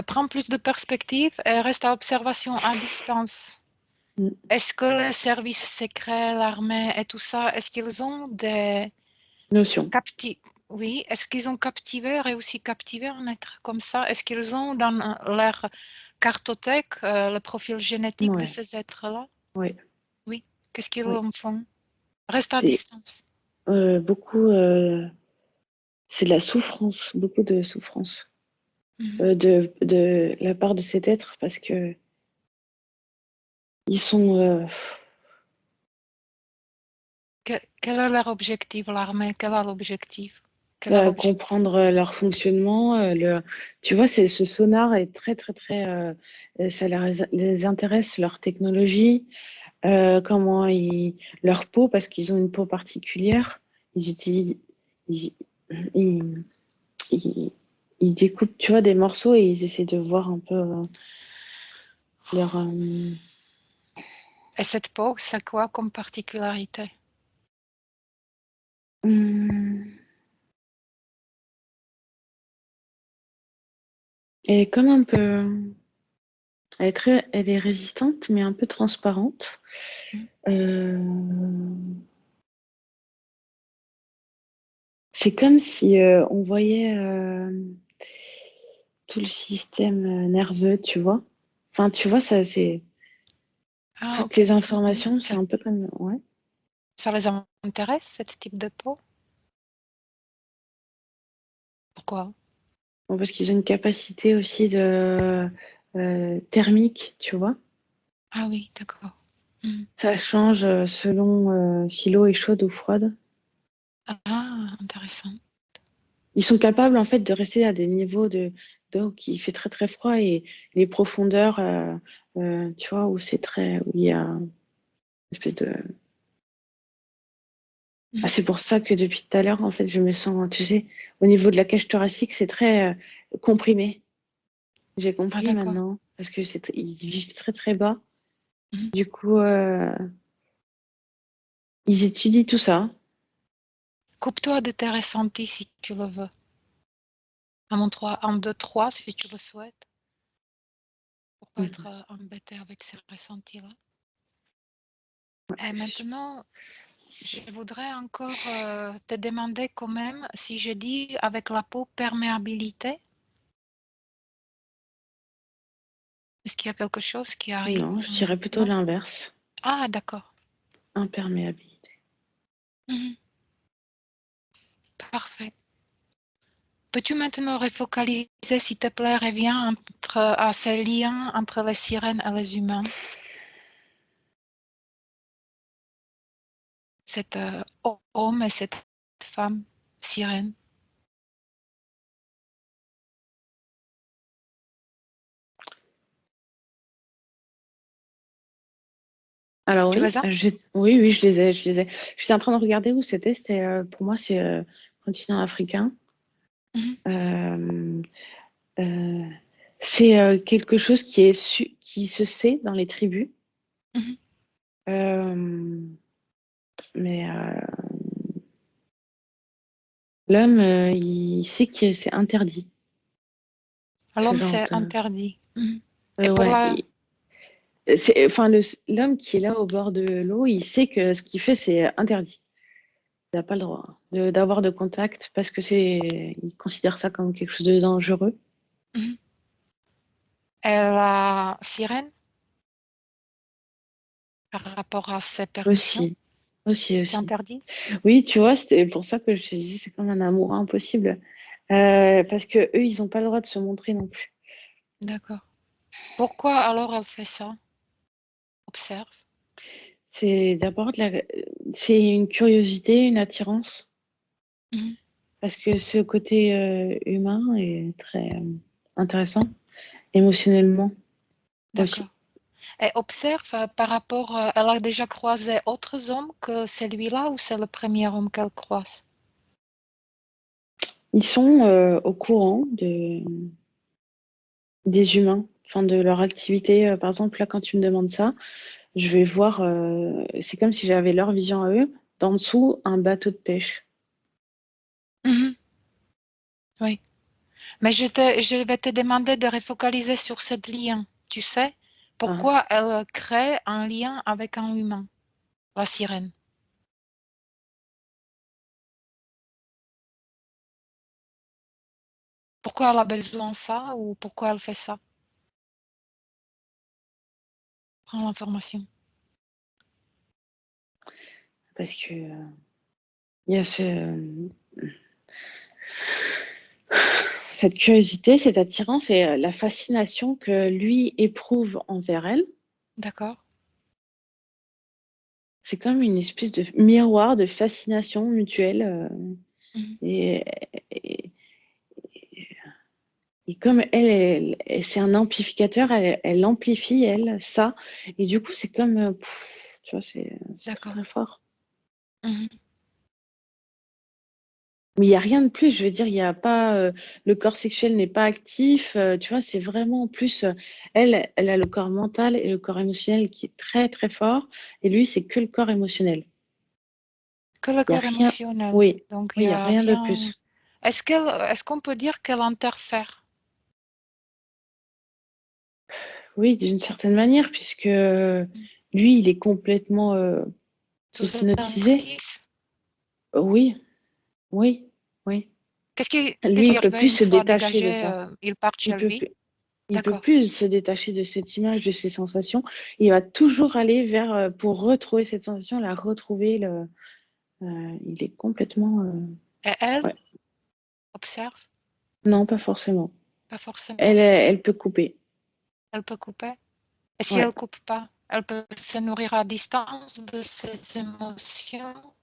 Speaker 2: Prends plus de perspective et reste à observation à distance.
Speaker 1: Mm.
Speaker 2: Est-ce que les services secrets, l'armée et tout ça, est-ce qu'ils ont des
Speaker 1: Notion.
Speaker 2: captifs? Oui, est-ce qu'ils ont captivé, réussi captiver un être comme ça? Est-ce qu'ils ont dans leur cartothèque le profil génétique de
Speaker 1: Ouais,
Speaker 2: ces êtres-là?
Speaker 1: ouais,
Speaker 2: Oui. Qu'est-ce qu'ils
Speaker 1: ouais.
Speaker 2: en font? Reste à
Speaker 1: C'est
Speaker 2: distance.
Speaker 1: beaucoup. C'est de la souffrance, beaucoup de souffrance
Speaker 2: Mhm.
Speaker 1: de la part de cet être parce que ils sont
Speaker 2: Quel est leur objectif, l'armée? Quel est l'objectif? Quel est
Speaker 1: à
Speaker 2: l'objectif?
Speaker 1: comprendre leur fonctionnement. Tu vois, ce sonar est très, très, très. Ça les intéresse, leur technologie, comment leur peau, parce qu'ils ont une peau particulière. Ils utilisent. Ils, ils, ils- ils découpent, tu vois, des morceaux et ils essaient de voir un peu leur.
Speaker 2: Et cette peau, c'est quoi comme particularité?
Speaker 1: Hum, elle est comme un peu. Elle est résistante, mais un peu transparente.
Speaker 2: Mhm.
Speaker 1: Euh, c'est comme si on voyait tout le système nerveux, tu vois. Enfin, tu vois, ça, c'est
Speaker 2: Ah,
Speaker 1: toutes
Speaker 2: ok.
Speaker 1: les
Speaker 2: Mhm.
Speaker 1: informations, c'est un peu comme. Ouais.
Speaker 2: Ça les intéresse, ce type de peau? Pourquoi?
Speaker 1: Bon, parce qu'ils ont une capacité aussi de thermique, tu vois.
Speaker 2: Ah oui, d'accord. Mhm.
Speaker 1: Ça change selon si l'eau est chaude ou froide.
Speaker 2: Ah, intéressant.
Speaker 1: Ils sont capables en fait de rester à des niveaux d'eau qui fait très très froid et les profondeurs, tu vois, où c'est très, où il y a une espèce de. Ah,
Speaker 2: Mhm.
Speaker 1: c'est pour ça que depuis tout à l'heure, en fait, je me sens, tu sais, au niveau de la cage thoracique, c'est très comprimé. J'ai
Speaker 2: Ah,
Speaker 1: compris
Speaker 2: d'accord.
Speaker 1: maintenant parce que ils vivent très très bas.
Speaker 2: Mhm.
Speaker 1: Du coup, ils étudient tout ça.
Speaker 2: Coupe-toi de tes ressentis si tu le veux. Un, deux, trois, si tu le souhaites, pour pas être
Speaker 1: Mhm.
Speaker 2: embêté avec ces ressentis-là. Et maintenant, je voudrais encore te demander quand même si je dis avec la peau perméabilité, est-ce qu'il y a quelque chose qui arrive?
Speaker 1: Non, je dirais plutôt
Speaker 2: Non?
Speaker 1: l'inverse.
Speaker 2: Ah, d'accord.
Speaker 1: Imperméabilité.
Speaker 2: Mhm. Parfait. Peux-tu maintenant refocaliser, s'il te plaît, reviens à ces liens entre les sirènes et les humains? Cet homme et cette femme sirène.
Speaker 1: Alors
Speaker 2: Tu
Speaker 1: oui,
Speaker 2: les as?
Speaker 1: oui, oui, je les ai, je les ai. J'étais en train de regarder où c'était. C'était, pour moi, c'est continent africain.
Speaker 2: Mhm.
Speaker 1: Euh, euh, c'est quelque chose qui se sait dans les tribus.
Speaker 2: Mhm.
Speaker 1: Euh, mais l'homme, il sait que c'est interdit, ce
Speaker 2: L'homme,
Speaker 1: genre
Speaker 2: c'est
Speaker 1: de.
Speaker 2: interdit. Mhm. Et pour
Speaker 1: Ouais,
Speaker 2: la...
Speaker 1: enfin, l'homme qui est là au bord de l'eau, il sait que ce qu'il fait, c'est interdit. Il n'a pas le droit d'avoir de contact parce que il considère ça comme quelque chose de dangereux.
Speaker 2: Mhm. Et la sirène, par rapport à ses permissions,
Speaker 1: Aussi, aussi,
Speaker 2: c'est
Speaker 1: aussi.
Speaker 2: interdit?
Speaker 1: Oui, tu vois, c'était pour ça que je te dis, c'est comme un amour impossible. Parce que eux, ils n'ont pas le droit de se montrer non plus.
Speaker 2: D'accord. Pourquoi alors elle fait ça? Observe.
Speaker 1: C'est d'abord c'est une curiosité, une attirance,
Speaker 2: Mhm.
Speaker 1: parce que ce côté humain est très intéressant, émotionnellement aussi.
Speaker 2: D'accord. Et observe par rapport, elle a déjà croisé autres hommes que celui-là ou c'est le premier homme qu'elle croise?
Speaker 1: Ils sont au courant des humains, enfin de leur activité. Par exemple, là, quand tu me demandes ça, je vais voir, c'est comme si j'avais leur vision à eux, d'en dessous, un bateau de pêche.
Speaker 2: Mhm. Oui. Mais je vais te demander de refocaliser sur ce lien. Tu sais,
Speaker 1: Ah,
Speaker 2: pourquoi elle crée un lien avec un humain, la sirène? Pourquoi elle a besoin de ça ou pourquoi elle fait ça? Prends l'information.
Speaker 1: parce que il y a cette curiosité, cette attirance et la fascination que lui éprouve envers elle.
Speaker 2: D'accord?
Speaker 1: C'est comme une espèce de miroir de fascination mutuelle.
Speaker 2: Mhm.
Speaker 1: Et, et, et comme c'est un amplificateur, elle amplifie, elle, ça. Et du coup, c'est comme, tu vois, c'est très,
Speaker 2: D'accord.
Speaker 1: très fort.
Speaker 2: Mhm.
Speaker 1: Mais il n'y a rien de plus, je veux dire, il n'y a pas, le corps sexuel n'est pas actif, tu vois, c'est vraiment plus, elle a le corps mental et le corps émotionnel qui est très, très fort. Et lui, c'est que le corps émotionnel.
Speaker 2: Que le
Speaker 1: Il n'y a
Speaker 2: corps
Speaker 1: rien,
Speaker 2: émotionnel.
Speaker 1: oui,
Speaker 2: Donc, il
Speaker 1: oui, il
Speaker 2: n'y
Speaker 1: n'y a
Speaker 2: a
Speaker 1: rien de
Speaker 2: rien.
Speaker 1: plus.
Speaker 2: Est-ce qu'on peut dire qu'elle interfère
Speaker 1: Oui, d'une certaine manière, puisque lui, il est complètement
Speaker 2: sous cette
Speaker 1: hypnotisé.
Speaker 2: emprise?
Speaker 1: Oui, oui, oui.
Speaker 2: Qu'est-ce
Speaker 1: Lui,
Speaker 2: qui
Speaker 1: il peut
Speaker 2: arrivait
Speaker 1: plus
Speaker 2: une
Speaker 1: se
Speaker 2: fois
Speaker 1: détacher de
Speaker 2: dégagé,
Speaker 1: ça.
Speaker 2: il part
Speaker 1: Il
Speaker 2: chez
Speaker 1: peut,
Speaker 2: lui?
Speaker 1: il peut
Speaker 2: D'accord.
Speaker 1: plus se détacher de cette image, de ces sensations. Il va toujours aller vers, pour retrouver cette sensation, la retrouver. Il est complètement.
Speaker 2: Et elle
Speaker 1: Ouais.
Speaker 2: observe?
Speaker 1: Non, pas forcément.
Speaker 2: Pas forcément.
Speaker 1: Elle peut couper.
Speaker 2: Elle peut couper. Et si
Speaker 1: Ouais,
Speaker 2: elle coupe pas, elle peut se nourrir à distance de ses émotions?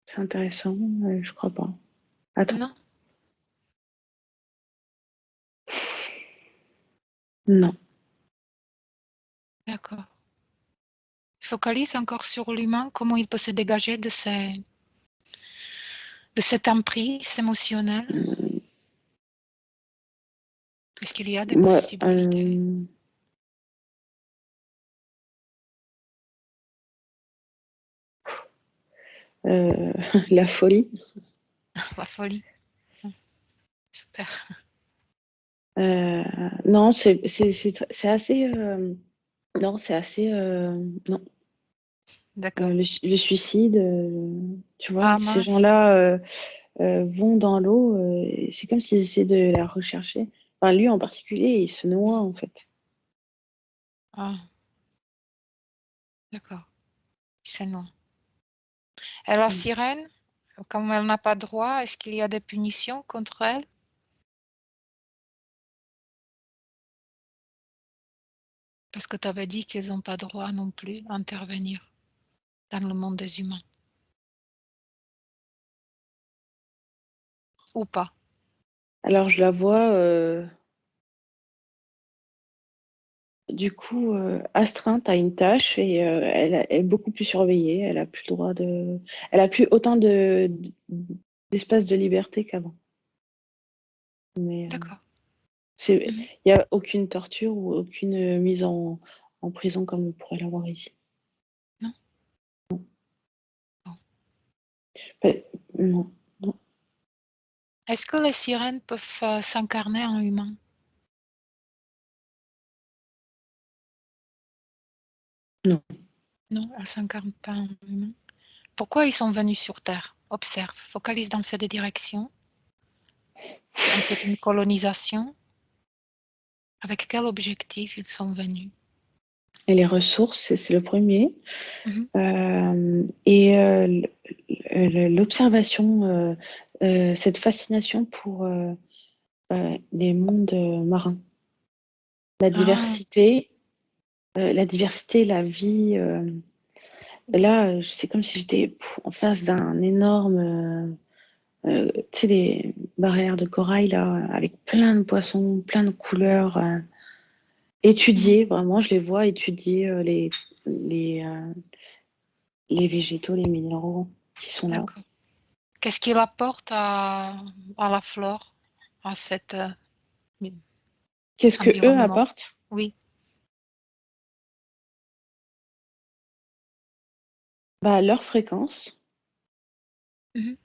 Speaker 1: c'est intéressant. Je crois pas. Attends.
Speaker 2: Non?
Speaker 1: Non.
Speaker 2: D'accord. Focalise encore sur l'humain, comment il peut se dégager de cette emprise émotionnelle. Est-ce qu'il y a des
Speaker 1: Moi,
Speaker 2: possibilités?
Speaker 1: la folie.
Speaker 2: La folie. Super.
Speaker 1: Euh, non, c'est assez. Non, c'est assez. Non.
Speaker 2: D'accord.
Speaker 1: Le suicide, tu vois,
Speaker 2: Ah
Speaker 1: ces
Speaker 2: mince.
Speaker 1: gens-là vont dans l'eau. Et c'est comme s'ils essaient de la rechercher. Enfin, lui en particulier, il se noie en fait.
Speaker 2: Ah, d'accord. C'est non. Et la
Speaker 1: Mm.
Speaker 2: sirène, comme elle n'a pas droit, est-ce qu'il y a des punitions contre elle? Parce que tu avais dit qu'ils n'ont pas droit non plus à intervenir dans le monde des humains. Ou pas?
Speaker 1: Alors, je la vois. Du coup, astreinte à une tâche et elle est beaucoup plus surveillée. Elle a plus le droit de, elle a plus autant d'espace de liberté qu'avant. Mais
Speaker 2: D'accord.
Speaker 1: il
Speaker 2: Mhm.
Speaker 1: n'y a aucune torture ou aucune mise en prison comme on pourrait l'avoir ici.
Speaker 2: Non? Bon.
Speaker 1: Ben, non, non,
Speaker 2: Est-ce que les sirènes peuvent s'incarner en humain?
Speaker 1: non.
Speaker 2: Non, elles ne s'incarnent pas en humain. Pourquoi ils sont venus sur Terre? Observe, focalise dans cette direction, comme c'est une colonisation. Avec quel objectif ils sont venus?
Speaker 1: Et les ressources, c'est le premier.
Speaker 2: Mhm.
Speaker 1: Et l'observation, cette fascination pour les mondes marins, la
Speaker 2: Ah,
Speaker 1: diversité, la vie. Là, c'est comme si j'étais en face d'un énorme, tu sais, des barrières de corail là, avec plein de poissons, plein de couleurs.
Speaker 2: mhm,
Speaker 1: Étudier, vraiment, je les vois étudier les, euh, les végétaux, les minéraux qui sont là.
Speaker 2: d'accord. Qu'est-ce qu'il apporte à la flore, à cet
Speaker 1: Qu'est-ce que eux
Speaker 2: environnement?
Speaker 1: apportent?
Speaker 2: Oui.
Speaker 1: Bah, leur fréquence,
Speaker 2: Mhm.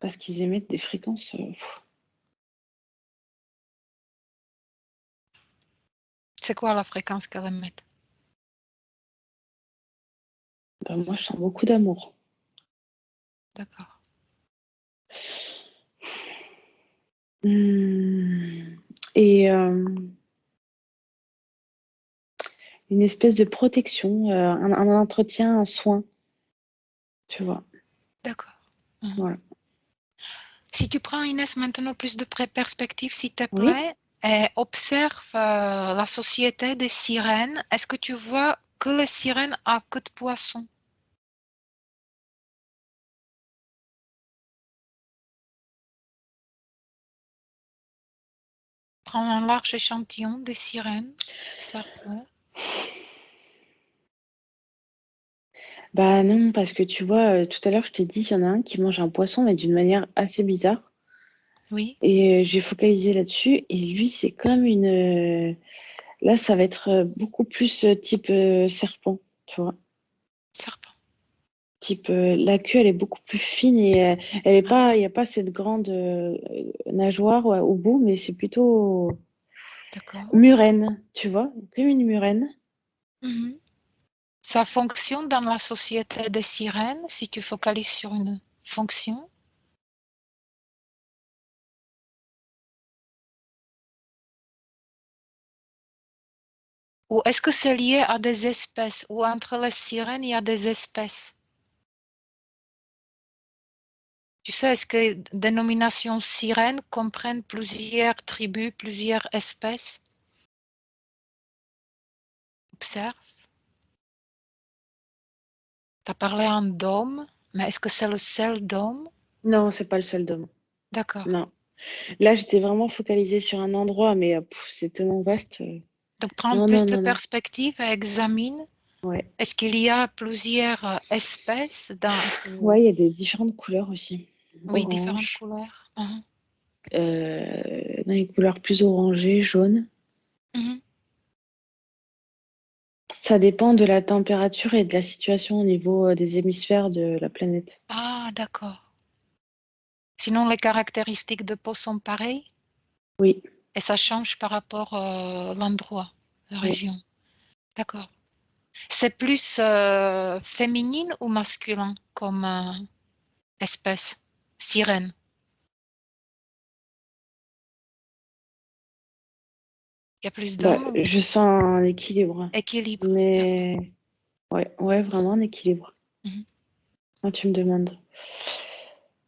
Speaker 1: parce qu'ils émettent des fréquences.
Speaker 2: C'est quoi la fréquence qu'elle émet?
Speaker 1: Bah, moi, je sens beaucoup d'amour.
Speaker 2: D'accord.
Speaker 1: Et une espèce de protection, un entretien, un soin, tu vois.
Speaker 2: D'accord. Mhm.
Speaker 1: Voilà.
Speaker 2: Si tu prends, Inès, maintenant plus de perspective, s'il te
Speaker 1: Oui.
Speaker 2: plaît, et observe la société des sirènes. Est-ce que tu vois que les sirènes à queue de poisson? Prends un large échantillon des sirènes. Observe-les.
Speaker 1: Bah non, parce que tu vois, tout à l'heure, je t'ai dit, il y en a un qui mange un poisson, mais d'une manière assez bizarre.
Speaker 2: Oui,
Speaker 1: Et j'ai focalisé là-dessus. Et lui, c'est comme une. Là, ça va être beaucoup plus type serpent, tu vois.
Speaker 2: serpent.
Speaker 1: Type, la queue, elle est beaucoup plus fine et elle est pas, il
Speaker 2: Ah,
Speaker 1: n'y a pas cette grande nageoire ouais, au bout, mais c'est plutôt
Speaker 2: d'accord.
Speaker 1: murène, tu vois, comme une murène.
Speaker 2: Mhm. Ça fonctionne dans la société des sirènes si tu focalises sur une fonction? Ou est-ce que c'est lié à des espèces? Ou entre les sirènes, il y a des espèces? Tu sais, est-ce que dénominations sirènes comprennent plusieurs tribus, plusieurs espèces? Observe. Tu as parlé en dôme, mais est-ce que c'est le seul dôme?
Speaker 1: Non, c'est pas le seul dôme.
Speaker 2: D'accord.
Speaker 1: Non. Là, j'étais vraiment focalisée sur un endroit, mais c'est tellement vaste.
Speaker 2: Donc, prends
Speaker 1: Non, non,
Speaker 2: plus de
Speaker 1: non, non.
Speaker 2: perspective et examine.
Speaker 1: Ouais.
Speaker 2: Est-ce qu'il y a plusieurs espèces dans...
Speaker 1: Ouais, il y a des différentes couleurs aussi.
Speaker 2: Oui, différentes
Speaker 1: Orange,
Speaker 2: couleurs. Mhm.
Speaker 1: dans les couleurs plus orangées, jaunes.
Speaker 2: Mhm.
Speaker 1: Ça dépend de la température et de la situation au niveau des hémisphères de la planète.
Speaker 2: Ah, d'accord. Sinon, les caractéristiques de peau sont pareilles?
Speaker 1: Oui.
Speaker 2: Et ça change par rapport à l'endroit, la
Speaker 1: Oui.
Speaker 2: région. D'accord. C'est plus féminine ou masculin comme espèce? Sirène. Il y a plus
Speaker 1: Bah,
Speaker 2: d'hommes ou
Speaker 1: je sens un équilibre.
Speaker 2: équilibre?
Speaker 1: Mais ouais, vraiment un équilibre.
Speaker 2: Mhm.
Speaker 1: Quand tu me demandes.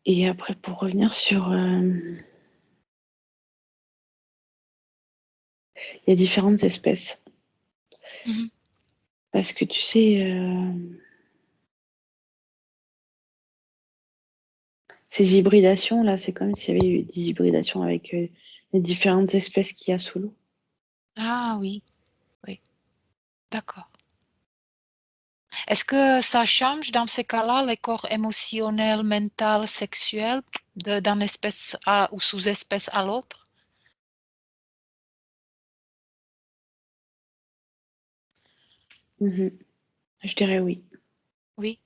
Speaker 1: Et après, pour revenir sur... il y a différentes espèces.
Speaker 2: Mhm.
Speaker 1: Parce que tu sais, ces hybridations, là, c'est comme s'il y avait eu des hybridations avec les différentes espèces qu'il y a sous l'eau.
Speaker 2: Ah oui, oui, d'accord. Est-ce que ça change dans ces cas-là les corps émotionnels, mental, sexuel d'un espèce ou sous-espèce à l'autre?
Speaker 1: Je dirais oui.
Speaker 2: Oui.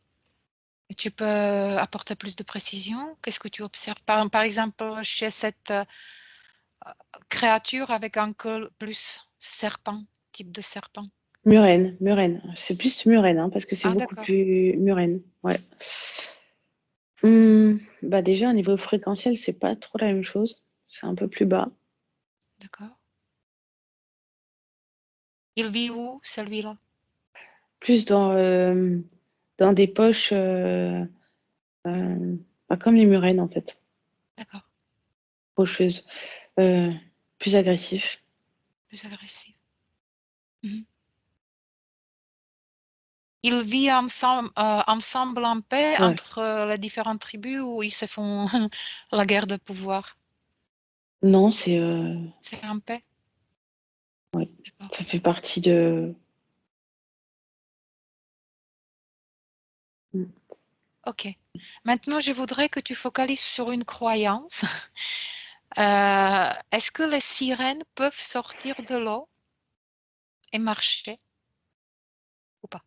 Speaker 2: Et tu peux apporter plus de précision? Qu'est-ce que tu observes? Par exemple, chez cette créature avec un col plus serpent, type de serpent.
Speaker 1: Murène. C'est plus murène, hein, parce que c'est
Speaker 2: Ah,
Speaker 1: beaucoup
Speaker 2: d'accord.
Speaker 1: plus murène. Ouais. Bah déjà, au niveau fréquentiel, c'est pas trop la même chose. C'est un peu plus bas.
Speaker 2: D'accord. Il vit où, celui-là?
Speaker 1: Plus dans des poches, pas comme les murènes, en fait.
Speaker 2: D'accord.
Speaker 1: Rocheuses. Euh, Plus agressif.
Speaker 2: Plus agressif. Mhm. Ils vivent ensemble en paix
Speaker 1: Ouais.
Speaker 2: entre les différentes tribus ou ils se font la guerre de pouvoir?
Speaker 1: Non,
Speaker 2: C'est en paix?
Speaker 1: ouais,
Speaker 2: D'accord.
Speaker 1: ça fait partie de.
Speaker 2: Ok. Maintenant, je voudrais que tu focalises sur une croyance. Est-ce que les sirènes peuvent sortir de l'eau et marcher ou pas?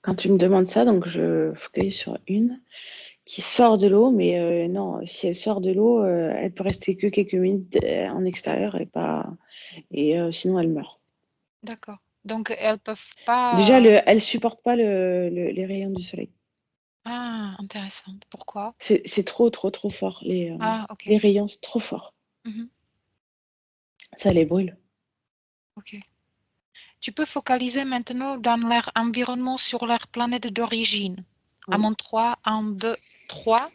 Speaker 1: Quand tu me demandes ça, donc je focalise sur une qui sort de l'eau, mais non, si elle sort de l'eau, elle peut rester que quelques minutes en extérieur et pas, et sinon elle meurt.
Speaker 2: D'accord. Donc, elles peuvent
Speaker 1: Déjà,
Speaker 2: pas.
Speaker 1: elle supporte pas les rayons du soleil.
Speaker 2: Ah, intéressant. Pourquoi?
Speaker 1: C'est trop fort.
Speaker 2: Ah, ok.
Speaker 1: Les rayons, c'est trop fort.
Speaker 2: Mhm.
Speaker 1: Ça les brûle.
Speaker 2: Ok. Tu peux focaliser maintenant dans leur environnement sur leur planète d'origine. À
Speaker 1: Oui.
Speaker 2: mon 3, 1, 2, 3,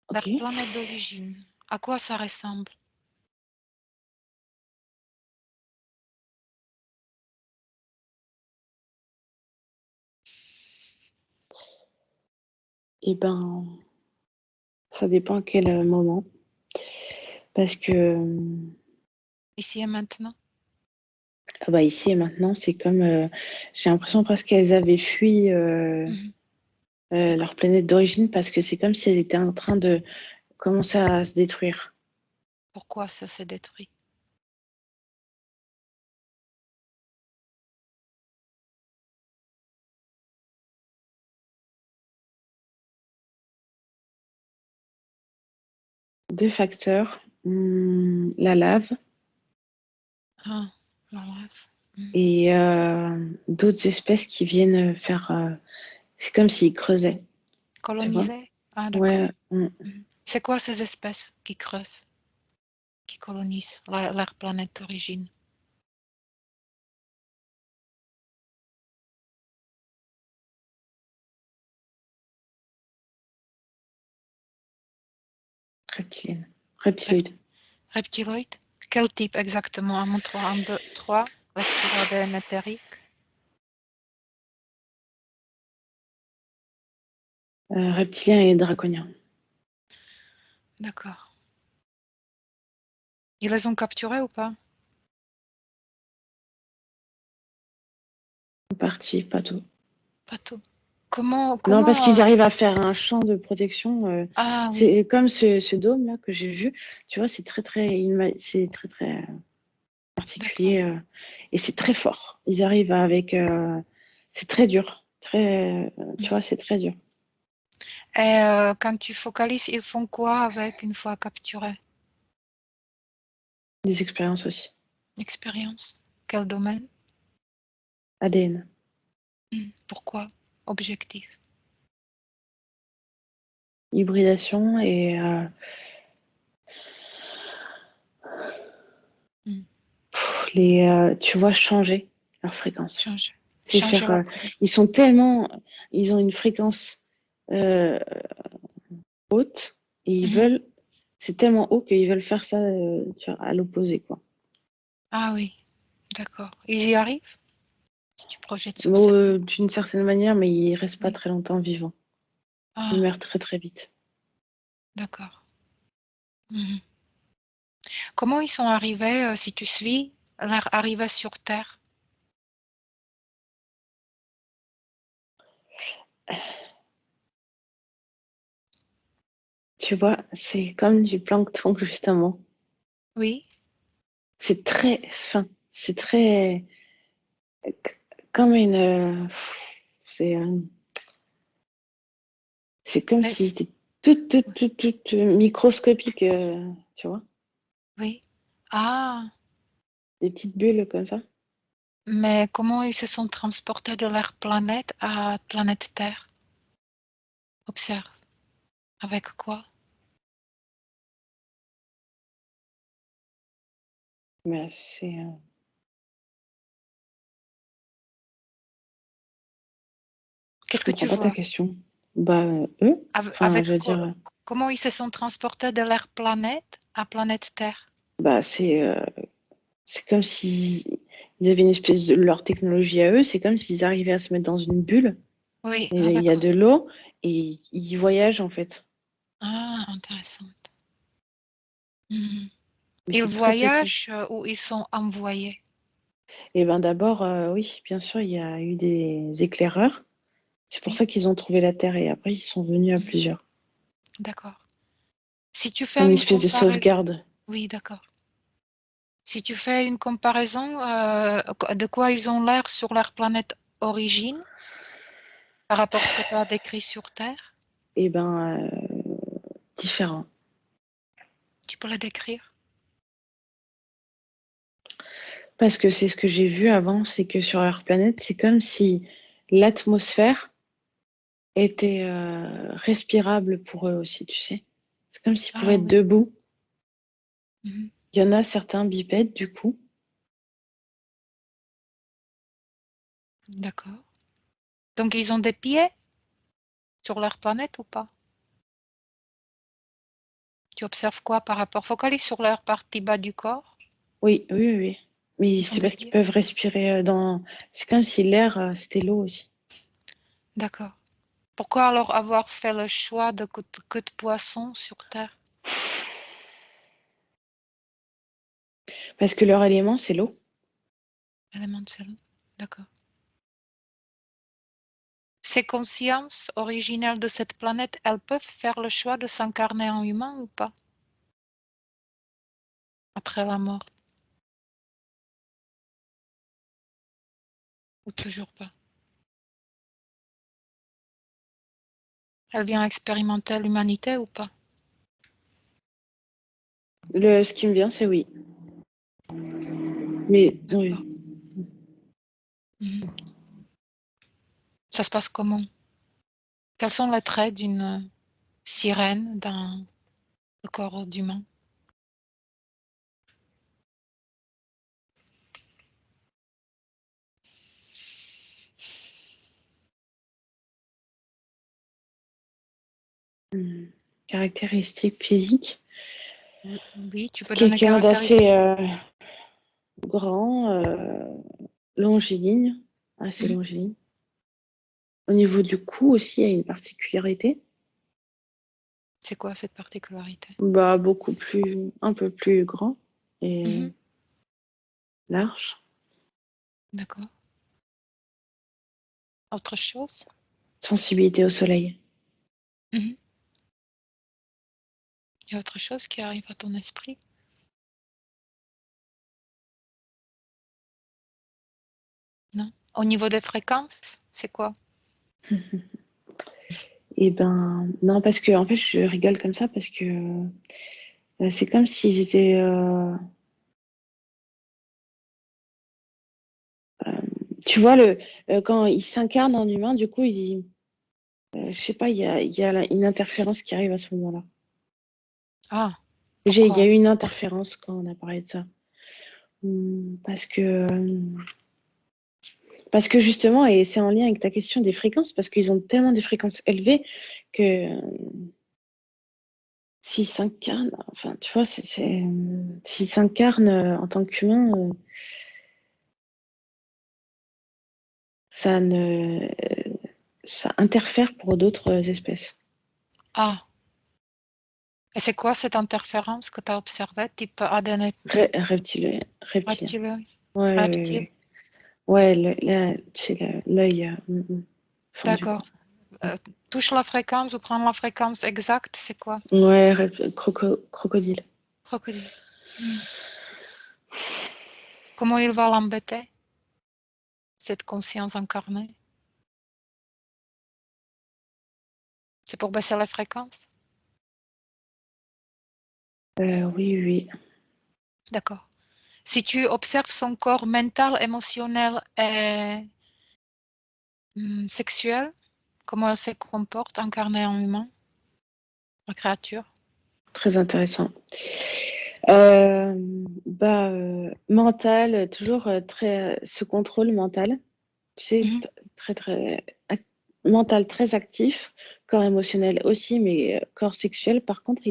Speaker 1: Ok.
Speaker 2: leur planète d'origine. À quoi ça ressemble?
Speaker 1: Eh ben, ça dépend à quel moment. Parce que
Speaker 2: Ici et maintenant?
Speaker 1: ah bah, ici et maintenant, c'est comme j'ai l'impression presque qu'elles avaient fui
Speaker 2: Mhm.
Speaker 1: leur
Speaker 2: D'accord.
Speaker 1: planète d'origine parce que c'est comme si elles étaient en train de commencer à se détruire.
Speaker 2: Pourquoi ça s'est détruit?
Speaker 1: Deux facteurs, la lave
Speaker 2: Ah, la lave. Mhm.
Speaker 1: et d'autres espèces qui viennent faire. C'est comme s'ils creusaient, tu vois?
Speaker 2: Colonisé? Ah, d'accord.
Speaker 1: Ouais.
Speaker 2: Mhm. C'est quoi ces espèces qui creusent, qui colonisent leur planète d'origine?
Speaker 1: Reptilienne.
Speaker 2: Rep-
Speaker 1: Reptiloïde.
Speaker 2: Reptiloïdes? Quel type exactement? À mon 3, 1, 2, 3. Lecture ADN éthérique.
Speaker 1: Reptilien et draconien.
Speaker 2: D'accord. Ils les ont capturés ou pas?
Speaker 1: Partie, pas tout.
Speaker 2: Pas tout. Comment,
Speaker 1: Non, parce qu'ils
Speaker 2: comment...
Speaker 1: arrivent à faire un champ de protection.
Speaker 2: Ah oui,
Speaker 1: C'est comme ce dôme-là que j'ai vu. Tu vois, c'est très
Speaker 2: d'accord.
Speaker 1: particulier et c'est très fort. Ils arrivent avec. C'est très dur. Très, tu vois, c'est très dur.
Speaker 2: Et quand tu focalises, ils font quoi avec une fois capturés?
Speaker 1: Des expériences aussi.
Speaker 2: Expérience? Quel domaine?
Speaker 1: ADN.
Speaker 2: Pourquoi? Objectif.
Speaker 1: Hybridation et tu vois, changer leur fréquence.
Speaker 2: Changer.
Speaker 1: C'est
Speaker 2: Changer
Speaker 1: faire.
Speaker 2: la fréquence.
Speaker 1: Ils ont une fréquence haute et ils veulent. C'est tellement haut qu'ils veulent faire ça tu vois, à l'opposé, quoi.
Speaker 2: Ah oui, d'accord. Ils y arrivent? Si tu projettes sur cette vie.
Speaker 1: D'une certaine manière, mais ils restent pas
Speaker 2: Oui.
Speaker 1: très longtemps vivants. Ils
Speaker 2: Ah,
Speaker 1: meurent très très vite.
Speaker 2: d'accord. Mhm. Comment ils sont arrivés, si tu suis, leur arrivée sur Terre?
Speaker 1: Tu vois, c'est comme du plancton, justement.
Speaker 2: Oui.
Speaker 1: C'est très fin. C'est très. Comme une. C'est c'est comme
Speaker 2: Mais,
Speaker 1: si c'était tout microscopique, tu vois.
Speaker 2: oui. Ah,
Speaker 1: Des petites bulles comme ça.
Speaker 2: mais comment ils se sont transportés de leur planète à planète Terre? Observe. Avec quoi?
Speaker 1: Mais c'est. Je
Speaker 2: Qu'est-ce que
Speaker 1: comprends
Speaker 2: tu
Speaker 1: pas ta
Speaker 2: vois?
Speaker 1: question. Bah, eux. Enfin,
Speaker 2: Avec
Speaker 1: je veux
Speaker 2: quoi?
Speaker 1: dire,
Speaker 2: Comment ils se sont transportés de leur planète à planète Terre?
Speaker 1: bah, c'est comme si ils avaient une espèce de leur technologie à eux. C'est comme s'ils arrivaient à se mettre dans une bulle.
Speaker 2: Oui,
Speaker 1: Et
Speaker 2: ah
Speaker 1: il y a
Speaker 2: d'accord.
Speaker 1: de l'eau et ils voyagent en fait.
Speaker 2: Ah, intéressant. Mhm.
Speaker 1: Mais
Speaker 2: Ils
Speaker 1: c'est très petit.
Speaker 2: voyagent ou ils sont envoyés?
Speaker 1: Et ben d'abord, oui, bien sûr, il y a eu des éclaireurs. C'est pour
Speaker 2: Oui,
Speaker 1: ça qu'ils ont trouvé la Terre et après ils sont venus à
Speaker 2: mhm.
Speaker 1: plusieurs.
Speaker 2: D'accord. Si tu
Speaker 1: Comme
Speaker 2: fais
Speaker 1: une
Speaker 2: une
Speaker 1: espèce de
Speaker 2: comparaison,
Speaker 1: sauvegarde.
Speaker 2: oui, d'accord. Si tu fais une comparaison de quoi ils ont l'air sur leur planète origine par rapport à ce que tu as décrit sur Terre,
Speaker 1: Et ben différent.
Speaker 2: tu peux le décrire?
Speaker 1: Parce que c'est ce que j'ai vu avant, c'est que sur leur planète, c'est comme si l'atmosphère était respirable pour eux aussi, tu sais. C'est comme s'ils pouvaient
Speaker 2: Ah
Speaker 1: être
Speaker 2: oui.
Speaker 1: debout.
Speaker 2: Mhm.
Speaker 1: Il y en a certains bipèdes, du coup.
Speaker 2: D'accord. Donc ils ont des pieds sur leur planète ou pas? Tu observes quoi par rapport? Focalise sur leur partie bas du corps.
Speaker 1: Oui, oui, oui, oui. Mais
Speaker 2: Ils ont
Speaker 1: c'est
Speaker 2: des
Speaker 1: parce qu'ils
Speaker 2: pieds.
Speaker 1: peuvent respirer dans. C'est comme si l'air, c'était l'eau aussi.
Speaker 2: D'accord. Pourquoi alors avoir fait le choix de que de poissons sur Terre?
Speaker 1: Parce que leur élément, c'est l'eau.
Speaker 2: Élément de sel. D'accord. Ces consciences originelles de cette planète, elles peuvent faire le choix de s'incarner en humain ou pas après la mort? Ou toujours pas? Elle vient expérimenter l'humanité ou pas?
Speaker 1: Ce qui me vient, c'est oui. Mais oui.
Speaker 2: D'accord. Mhm. Ça se passe comment? Quels sont les traits d'une sirène dans le corps d'humain?
Speaker 1: Caractéristiques physiques.
Speaker 2: Oui, tu peux donner
Speaker 1: Quelqu'un d'assez
Speaker 2: caractéristiques.
Speaker 1: grand, longiligne, assez
Speaker 2: Mhm.
Speaker 1: longiligne. Au niveau du cou aussi, il y a une particularité.
Speaker 2: C'est quoi cette particularité?
Speaker 1: Bah, un peu plus grand
Speaker 2: Mhm.
Speaker 1: et large.
Speaker 2: D'accord. Autre chose?
Speaker 1: Sensibilité au soleil.
Speaker 2: Mhm. Il y a autre chose qui arrive à ton esprit? Non? Au niveau des fréquences, c'est quoi?
Speaker 1: Et ben, non, parce que, en fait, je rigole comme ça parce que c'est comme s'ils étaient. Tu vois, quand ils s'incarnent en humain, du coup, je sais pas, il y a une interférence qui arrive à ce moment-là.
Speaker 2: Ah,
Speaker 1: Il y a
Speaker 2: pourquoi?
Speaker 1: eu une interférence quand on a parlé de ça. Parce que. Parce que justement, et c'est en lien avec ta question des fréquences, parce qu'ils ont tellement des fréquences élevées que s'ils s'incarnent, enfin, tu vois, s'ils s'incarnent en tant qu'humain, ça ne, ça interfère pour d'autres espèces.
Speaker 2: Ah, et c'est quoi cette interférence que tu as observée, type ADN
Speaker 1: Reptilien, reptilien.
Speaker 2: reptilien,
Speaker 1: Ouais, ouais,
Speaker 2: reptile?
Speaker 1: ouais. Ouais, c'est l'œil fendu, quoi.
Speaker 2: D'accord. Touche la fréquence ou prends la fréquence exacte, c'est quoi?
Speaker 1: Ouais, crocodile.
Speaker 2: Crocodile. Comment il va l'embêter, cette conscience incarnée? C'est pour baisser la fréquence?
Speaker 1: Oui, oui.
Speaker 2: D'accord. Si tu observes son corps mental, émotionnel et sexuel, comment elle se comporte incarnée en humain, la créature?
Speaker 1: Très intéressant. Mental, toujours ce contrôle mental, tu sais,
Speaker 2: Mhm.
Speaker 1: très, très, mental très actif, corps émotionnel aussi, mais corps sexuel, par contre,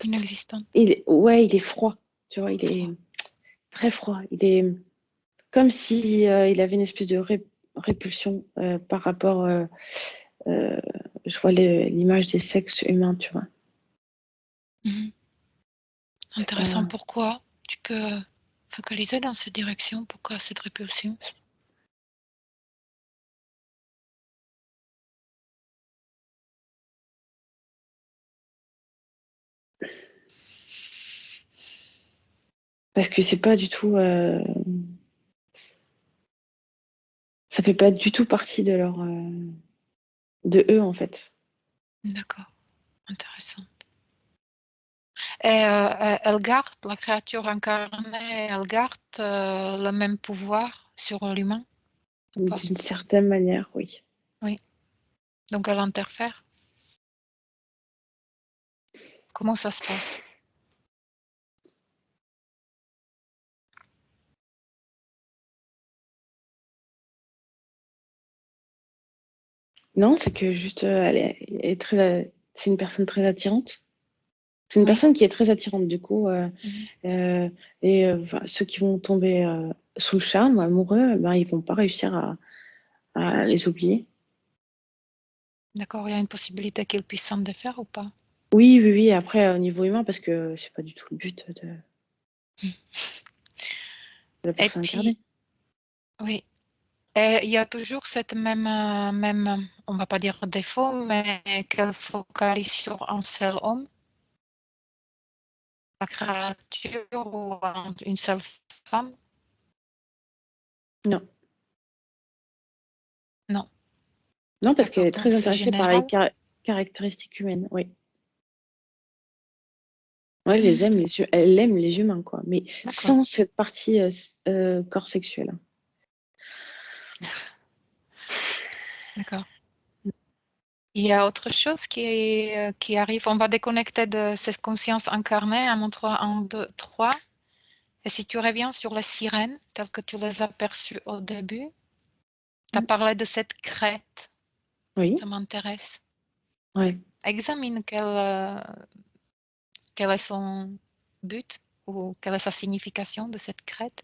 Speaker 2: Inexistante.
Speaker 1: ouais, il est froid, tu vois, il est
Speaker 2: Froid.
Speaker 1: très froid. Il est comme si il avait une espèce de répulsion par rapport, euh, je vois l'image des sexes humains, tu vois.
Speaker 2: Mhm. Intéressant.
Speaker 1: Euh,
Speaker 2: Pourquoi? Tu peux focaliser dans cette direction. Pourquoi cette répulsion?
Speaker 1: parce que c'est pas du tout, ça fait pas du tout partie de eux en fait.
Speaker 2: D'accord. Intéressant. Et elle garde, la créature incarnée, elle garde le même pouvoir sur l'humain ou pas?
Speaker 1: D'une certaine manière, oui.
Speaker 2: Oui. Donc elle interfère. Comment ça se passe?
Speaker 1: Non, c'est que juste, c'est une personne très attirante. C'est une
Speaker 2: Oui.
Speaker 1: personne qui est très attirante, du coup,
Speaker 2: Mhm.
Speaker 1: enfin, ceux qui vont tomber sous le charme, amoureux, ben, ils vont pas réussir à les oublier.
Speaker 2: D'accord. Il y a une possibilité qu'il puisse s'en défaire ou pas?
Speaker 1: Oui, oui, oui. Après, au niveau humain, parce que c'est pas du tout le but de la
Speaker 2: Et
Speaker 1: personne
Speaker 2: puis,
Speaker 1: incarnée.
Speaker 2: oui. Et il y a toujours cette même, on va pas dire défaut, mais qu'elle focalise sur un seul homme, la créature ou une seule femme?
Speaker 1: Non,
Speaker 2: Non.
Speaker 1: non, parce qu'elle
Speaker 2: D'accord.
Speaker 1: est
Speaker 2: Donc
Speaker 1: très
Speaker 2: c'est
Speaker 1: intéressée par les
Speaker 2: général.
Speaker 1: caractéristiques humaines. Oui. Ouais,
Speaker 2: Mhm.
Speaker 1: elle aime les humains, quoi. Mais
Speaker 2: D'accord.
Speaker 1: sans cette partie corps sexuel.
Speaker 2: D'accord. Il y a autre chose qui arrive. On va déconnecter de cette conscience incarnée à mon 3, 1, 2, 3. Et si tu reviens sur les sirènes, telles que tu les as perçues au début, tu as
Speaker 1: Mm.
Speaker 2: parlé de cette crête.
Speaker 1: Oui,
Speaker 2: Ça m'intéresse.
Speaker 1: ouais.
Speaker 2: Examine quel est son but ou quelle est sa signification de cette crête.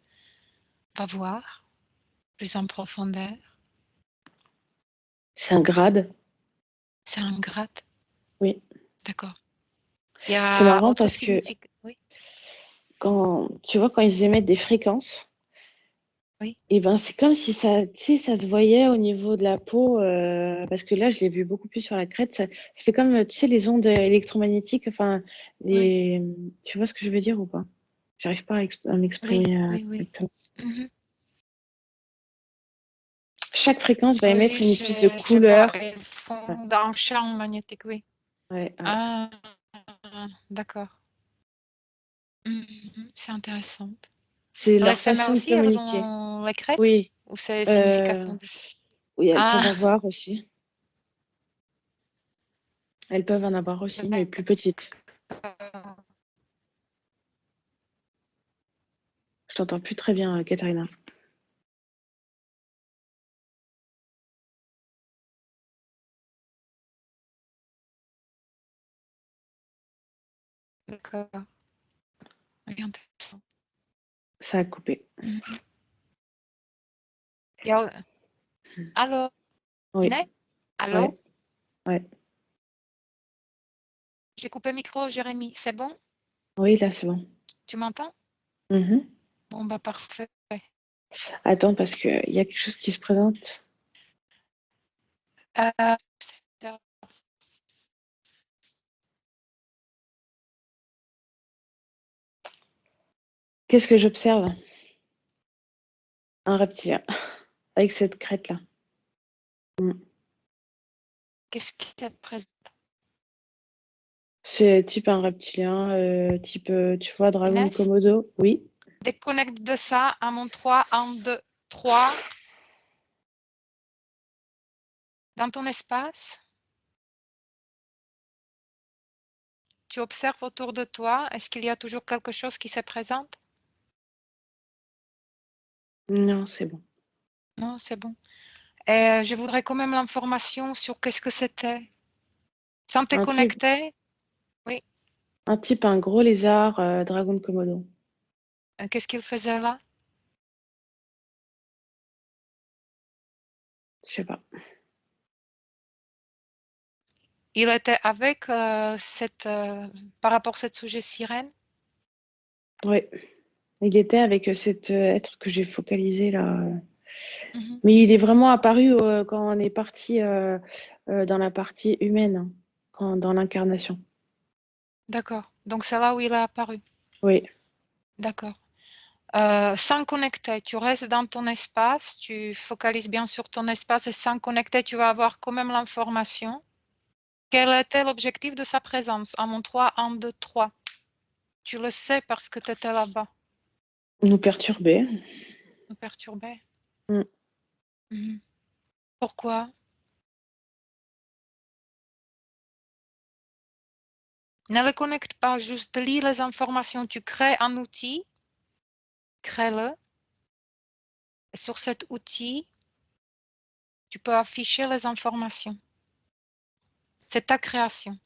Speaker 2: Va voir plus en profondeur.
Speaker 1: C'est un grade.
Speaker 2: C'est un grade.
Speaker 1: Oui.
Speaker 2: D'accord. Il y
Speaker 1: C'est
Speaker 2: a
Speaker 1: marrant
Speaker 2: autre
Speaker 1: parce que
Speaker 2: signification. Oui,
Speaker 1: tu vois, quand ils émettent des fréquences,
Speaker 2: oui,
Speaker 1: et ben c'est comme si ça, tu sais, ça se voyait au niveau de la peau, parce que là, je l'ai vu beaucoup plus sur la crête. Ça fait comme, tu sais, les ondes électromagnétiques. Enfin,
Speaker 2: oui,
Speaker 1: tu vois ce que je veux dire ou pas? J'arrive pas à
Speaker 2: oui,
Speaker 1: m'exprimer
Speaker 2: oui, oui.
Speaker 1: correctement.
Speaker 2: Mhm.
Speaker 1: Chaque fréquence va émettre
Speaker 2: Oui,
Speaker 1: une espèce de
Speaker 2: je vois.
Speaker 1: couleur.
Speaker 2: Ils
Speaker 1: Ouais,
Speaker 2: font dans le champ magnétique, oui.
Speaker 1: ouais.
Speaker 2: Ah, d'accord. C'est intéressant.
Speaker 1: C'est
Speaker 2: Les
Speaker 1: leur
Speaker 2: femelles
Speaker 1: façon de
Speaker 2: aussi, elles
Speaker 1: communiquer.
Speaker 2: ont les crêtes?
Speaker 1: Oui,
Speaker 2: Ou c'est
Speaker 1: euh,
Speaker 2: signification de...
Speaker 1: oui, elles
Speaker 2: Ah,
Speaker 1: peuvent avoir aussi. Elles peuvent en avoir aussi, mais plus petites.
Speaker 2: d'accord.
Speaker 1: Je t'entends plus très bien, Katharina.
Speaker 2: D'accord. Oui, intéressant.
Speaker 1: Ça a coupé.
Speaker 2: Mhm. Il y a- Allô,
Speaker 1: Oui,
Speaker 2: Inès? Allô?
Speaker 1: ouais, ouais.
Speaker 2: J'ai coupé le micro, Jérémy. C'est bon?
Speaker 1: Oui, là, c'est bon.
Speaker 2: Tu m'entends?
Speaker 1: Mhm.
Speaker 2: Bon, bah parfait.
Speaker 1: Attends, parce qu'il y a quelque chose qui se présente.
Speaker 2: Euh,
Speaker 1: Qu'est-ce que j'observe? Un reptilien, avec cette crête-là. Mm.
Speaker 2: Qu'est-ce qui te présente?
Speaker 1: C'est type un reptilien, type, tu vois, dragon de
Speaker 2: Inès?
Speaker 1: Komodo. Oui.
Speaker 2: Déconnecte de ça à mon 3, 1, 2, 3. Dans ton espace, tu observes autour de toi. Est-ce qu'il y a toujours quelque chose qui se présente?
Speaker 1: Non, c'est bon.
Speaker 2: Non, c'est bon. Et je voudrais quand même l'information sur qu'est-ce que c'était. Sans te
Speaker 1: Un truc,
Speaker 2: connecter, oui.
Speaker 1: un gros lézard, dragon de Komodo.
Speaker 2: Qu'est-ce qu'il faisait là?
Speaker 1: Je sais pas.
Speaker 2: Il était avec par rapport à ce sujet sirène?
Speaker 1: Oui. Il était avec cet être que j'ai focalisé là.
Speaker 2: Mhm.
Speaker 1: Mais il est vraiment apparu quand on est parti dans la partie humaine, hein, dans l'incarnation.
Speaker 2: D'accord. Donc c'est là où il a apparu.
Speaker 1: Oui,
Speaker 2: D'accord. Sans connecter, tu restes dans ton espace, tu focalises bien sur ton espace et sans connecter, tu vas avoir quand même l'information. Quel était l'objectif de sa présence? À mon 3, 1, 2, 3. Tu le sais parce que tu étais là-bas.
Speaker 1: nous perturber.
Speaker 2: Nous perturber.
Speaker 1: Mm.
Speaker 2: Mhm. Pourquoi? Ne le connecte pas, juste lis les informations. Tu crées un outil, crée-le. Et sur cet outil, tu peux afficher les informations. C'est ta création.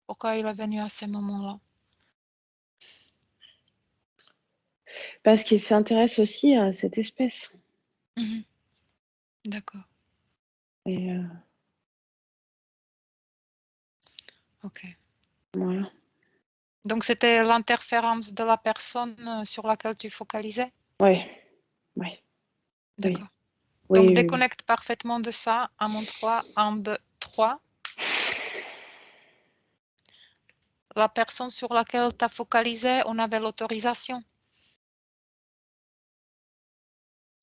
Speaker 2: Pourquoi il est venu à ce moment-là?
Speaker 1: Parce qu'il s'intéresse aussi à cette espèce.
Speaker 2: Mhm. D'accord.
Speaker 1: Et
Speaker 2: Ok.
Speaker 1: voilà.
Speaker 2: Donc, c'était l'interférence de la personne sur laquelle tu focalisais?
Speaker 1: Ouais, ouais, oui,
Speaker 2: D'accord. Donc,
Speaker 1: oui, oui, oui.
Speaker 2: déconnecte parfaitement de ça. À mon 3, 1, 2, 3. La personne sur laquelle tu as focalisé, on avait l'autorisation.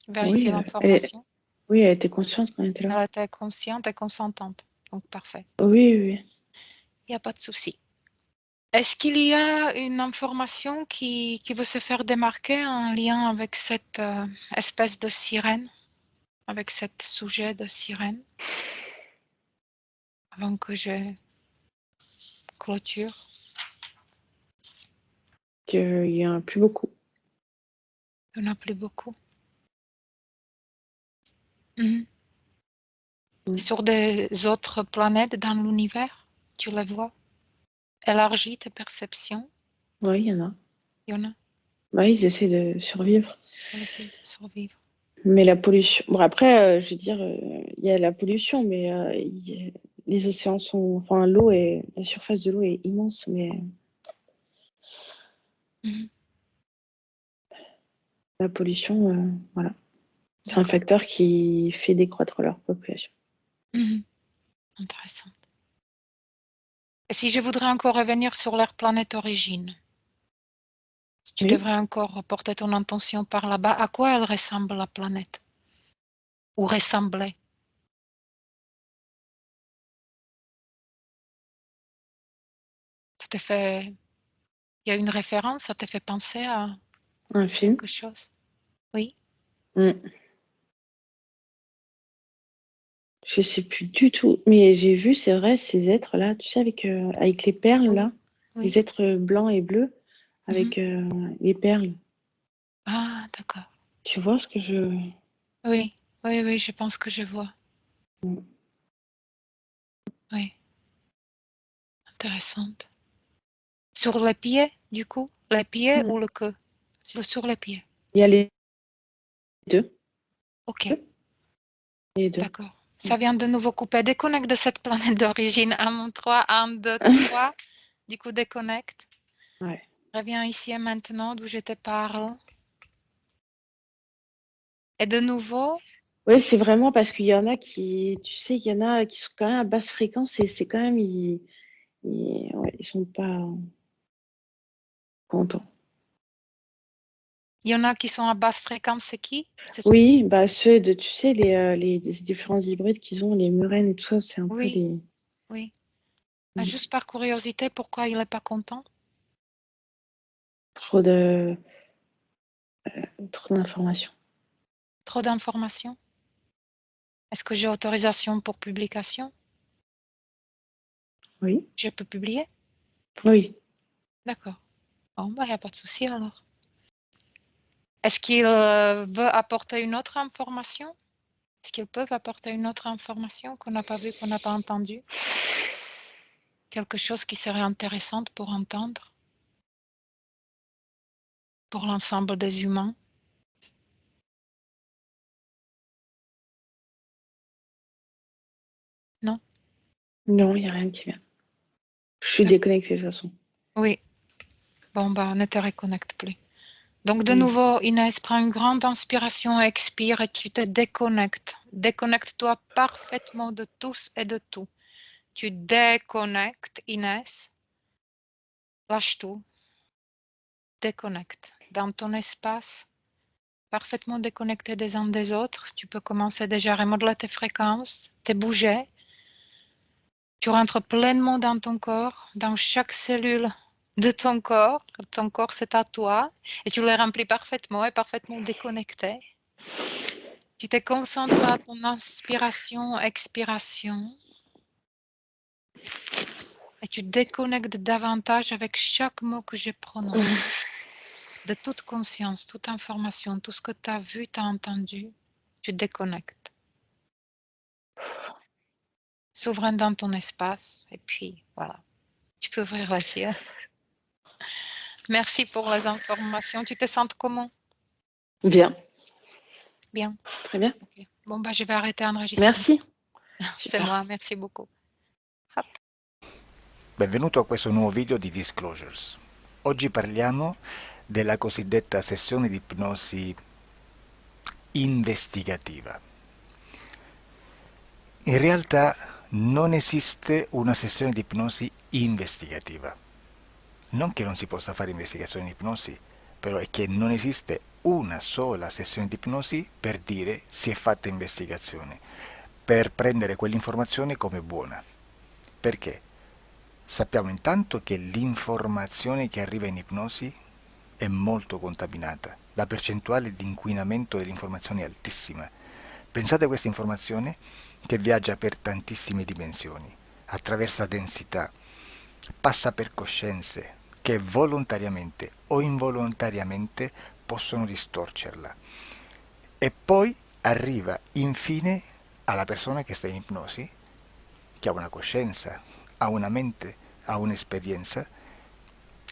Speaker 2: Vérifier
Speaker 1: Oui,
Speaker 2: l'information.
Speaker 1: oui, elle était consciente quand elle était là.
Speaker 2: Elle était consciente et consentante. Donc, parfait.
Speaker 1: Oui, oui.
Speaker 2: Il n'y a pas de souci. Est-ce qu'il y a une information qui veut se faire démarquer en lien avec cette espèce de sirène, avec cet sujet de sirène, avant que je clôture?
Speaker 1: Qu'il y en a plus beaucoup.
Speaker 2: Il n'y en a plus beaucoup. Mhm.
Speaker 1: Mm.
Speaker 2: Sur des autres planètes dans l'univers, tu les vois? Élargis tes perceptions.
Speaker 1: Oui, il y en a.
Speaker 2: Il y en a.
Speaker 1: Bah, ils essaient de survivre.
Speaker 2: Elle essaie de survivre.
Speaker 1: Mais la pollution. Bon, après, je veux dire, il y a la pollution, mais les océans sont. Enfin, la surface de l'eau est immense, mais
Speaker 2: Mhm.
Speaker 1: la pollution, voilà. C'est un
Speaker 2: D'accord.
Speaker 1: facteur qui fait décroître leur population.
Speaker 2: Mhm. Intéressant. Et si je voudrais encore revenir sur leur planète origine, Si tu
Speaker 1: Oui.
Speaker 2: devrais encore porter ton intention par là-bas, à quoi elle ressemble la planète? Ou ressemblait? Ça t'a fait... Il y a une référence, ça t'a fait penser à
Speaker 1: Un film.
Speaker 2: quelque chose? Oui.
Speaker 1: Je sais plus du tout, mais j'ai vu, c'est vrai, ces êtres-là, tu sais, avec les perles,
Speaker 2: Oui.
Speaker 1: là, les
Speaker 2: Oui.
Speaker 1: êtres blancs et bleus, avec les perles.
Speaker 2: Ah, d'accord.
Speaker 1: Tu vois ce que je...
Speaker 2: Oui, oui, oui, je pense que je vois.
Speaker 1: Mm.
Speaker 2: Oui, intéressante. Sur les pieds, du coup? Les pieds ou le queue? Sur les pieds.
Speaker 1: Il y a les deux.
Speaker 2: Ok,
Speaker 1: Les deux.
Speaker 2: d'accord. Ça vient de nouveau couper. Déconnecte de cette planète d'origine. 1, mon 3, 1, 2, 3. Du coup, déconnecte.
Speaker 1: Ouais.
Speaker 2: Reviens ici et maintenant d'où je te parle. Et de nouveau,
Speaker 1: Oui, c'est vraiment parce qu'il y en a qui, tu sais, il y en a qui sont quand même à basse fréquence et c'est quand même, ouais, ils sont pas contents.
Speaker 2: il y en a qui sont à basse fréquence, c'est qui?
Speaker 1: Oui, bah ceux de, tu sais, les différents hybrides qu'ils ont, les murènes et tout ça, c'est un peu
Speaker 2: Oui,
Speaker 1: les...
Speaker 2: oui. Ah, juste par curiosité, pourquoi il n'est pas content?
Speaker 1: Trop de, trop d'informations.
Speaker 2: Trop d'informations? Est-ce que j'ai autorisation pour publication?
Speaker 1: Oui,
Speaker 2: Je peux publier?
Speaker 1: oui.
Speaker 2: D'accord. Bon, bah, il n'y a pas de souci alors. Est-ce qu'il veut apporter une autre information? Est-ce qu'ils peuvent apporter une autre information qu'on n'a pas vue, qu'on n'a pas entendue? Quelque chose qui serait intéressant pour entendre pour l'ensemble des humains? Non?
Speaker 1: Non, il n'y a rien qui vient. Je suis
Speaker 2: D'accord.
Speaker 1: déconnectée de toute façon.
Speaker 2: Oui. Bon, bah, ne te reconnecte plus. Donc, de
Speaker 1: Mm.
Speaker 2: nouveau, Inès, prends une grande inspiration, expire et tu te déconnectes. Déconnecte-toi parfaitement de tous et de tout. Tu déconnectes, Inès. Lâche tout. Déconnecte. Dans ton espace, parfaitement déconnecté des uns des autres, tu peux commencer déjà à remodeler tes fréquences, te bouger. Tu rentres pleinement dans ton corps, dans chaque cellule de ton corps. Ton corps, c'est à toi. Et tu le remplis parfaitement et parfaitement déconnecté. Tu te concentres à ton inspiration, expiration. Et tu déconnectes davantage avec chaque mot que je prononce. De toute conscience, toute information, tout ce que tu as vu, tu as entendu, tu déconnectes. Souverain dans ton espace. Et puis, voilà. Tu peux ouvrir les yeux. Merci pour les informations. Tu te sens comment?
Speaker 1: Bien,
Speaker 2: Bien.
Speaker 1: très bien.
Speaker 2: Ok. Bon, bah, je vais arrêter l'enregistrement.
Speaker 1: Merci.
Speaker 2: C'est
Speaker 1: Super.
Speaker 2: moi. Merci beaucoup. Hop.
Speaker 3: Benvenuto a questo nuovo video di Disclosures. Oggi parliamo della cosiddetta sessione di ipnosi investigativa. In realtà non esiste una sessione di ipnosi investigativa. Non che non si possa fare investigazione di ipnosi, però è che non esiste una sola sessione di ipnosi per dire si è fatta investigazione, per prendere quell'informazione come buona. Perché? Sappiamo intanto che l'informazione che arriva in ipnosi è molto contaminata, la percentuale di inquinamento dell'informazione è altissima. Pensate a questa informazione che viaggia per tantissime dimensioni, attraversa densità, passa per coscienze che volontariamente o involontariamente possono distorcerla e poi arriva infine alla persona che sta in ipnosi, che ha una coscienza, ha una mente, ha un'esperienza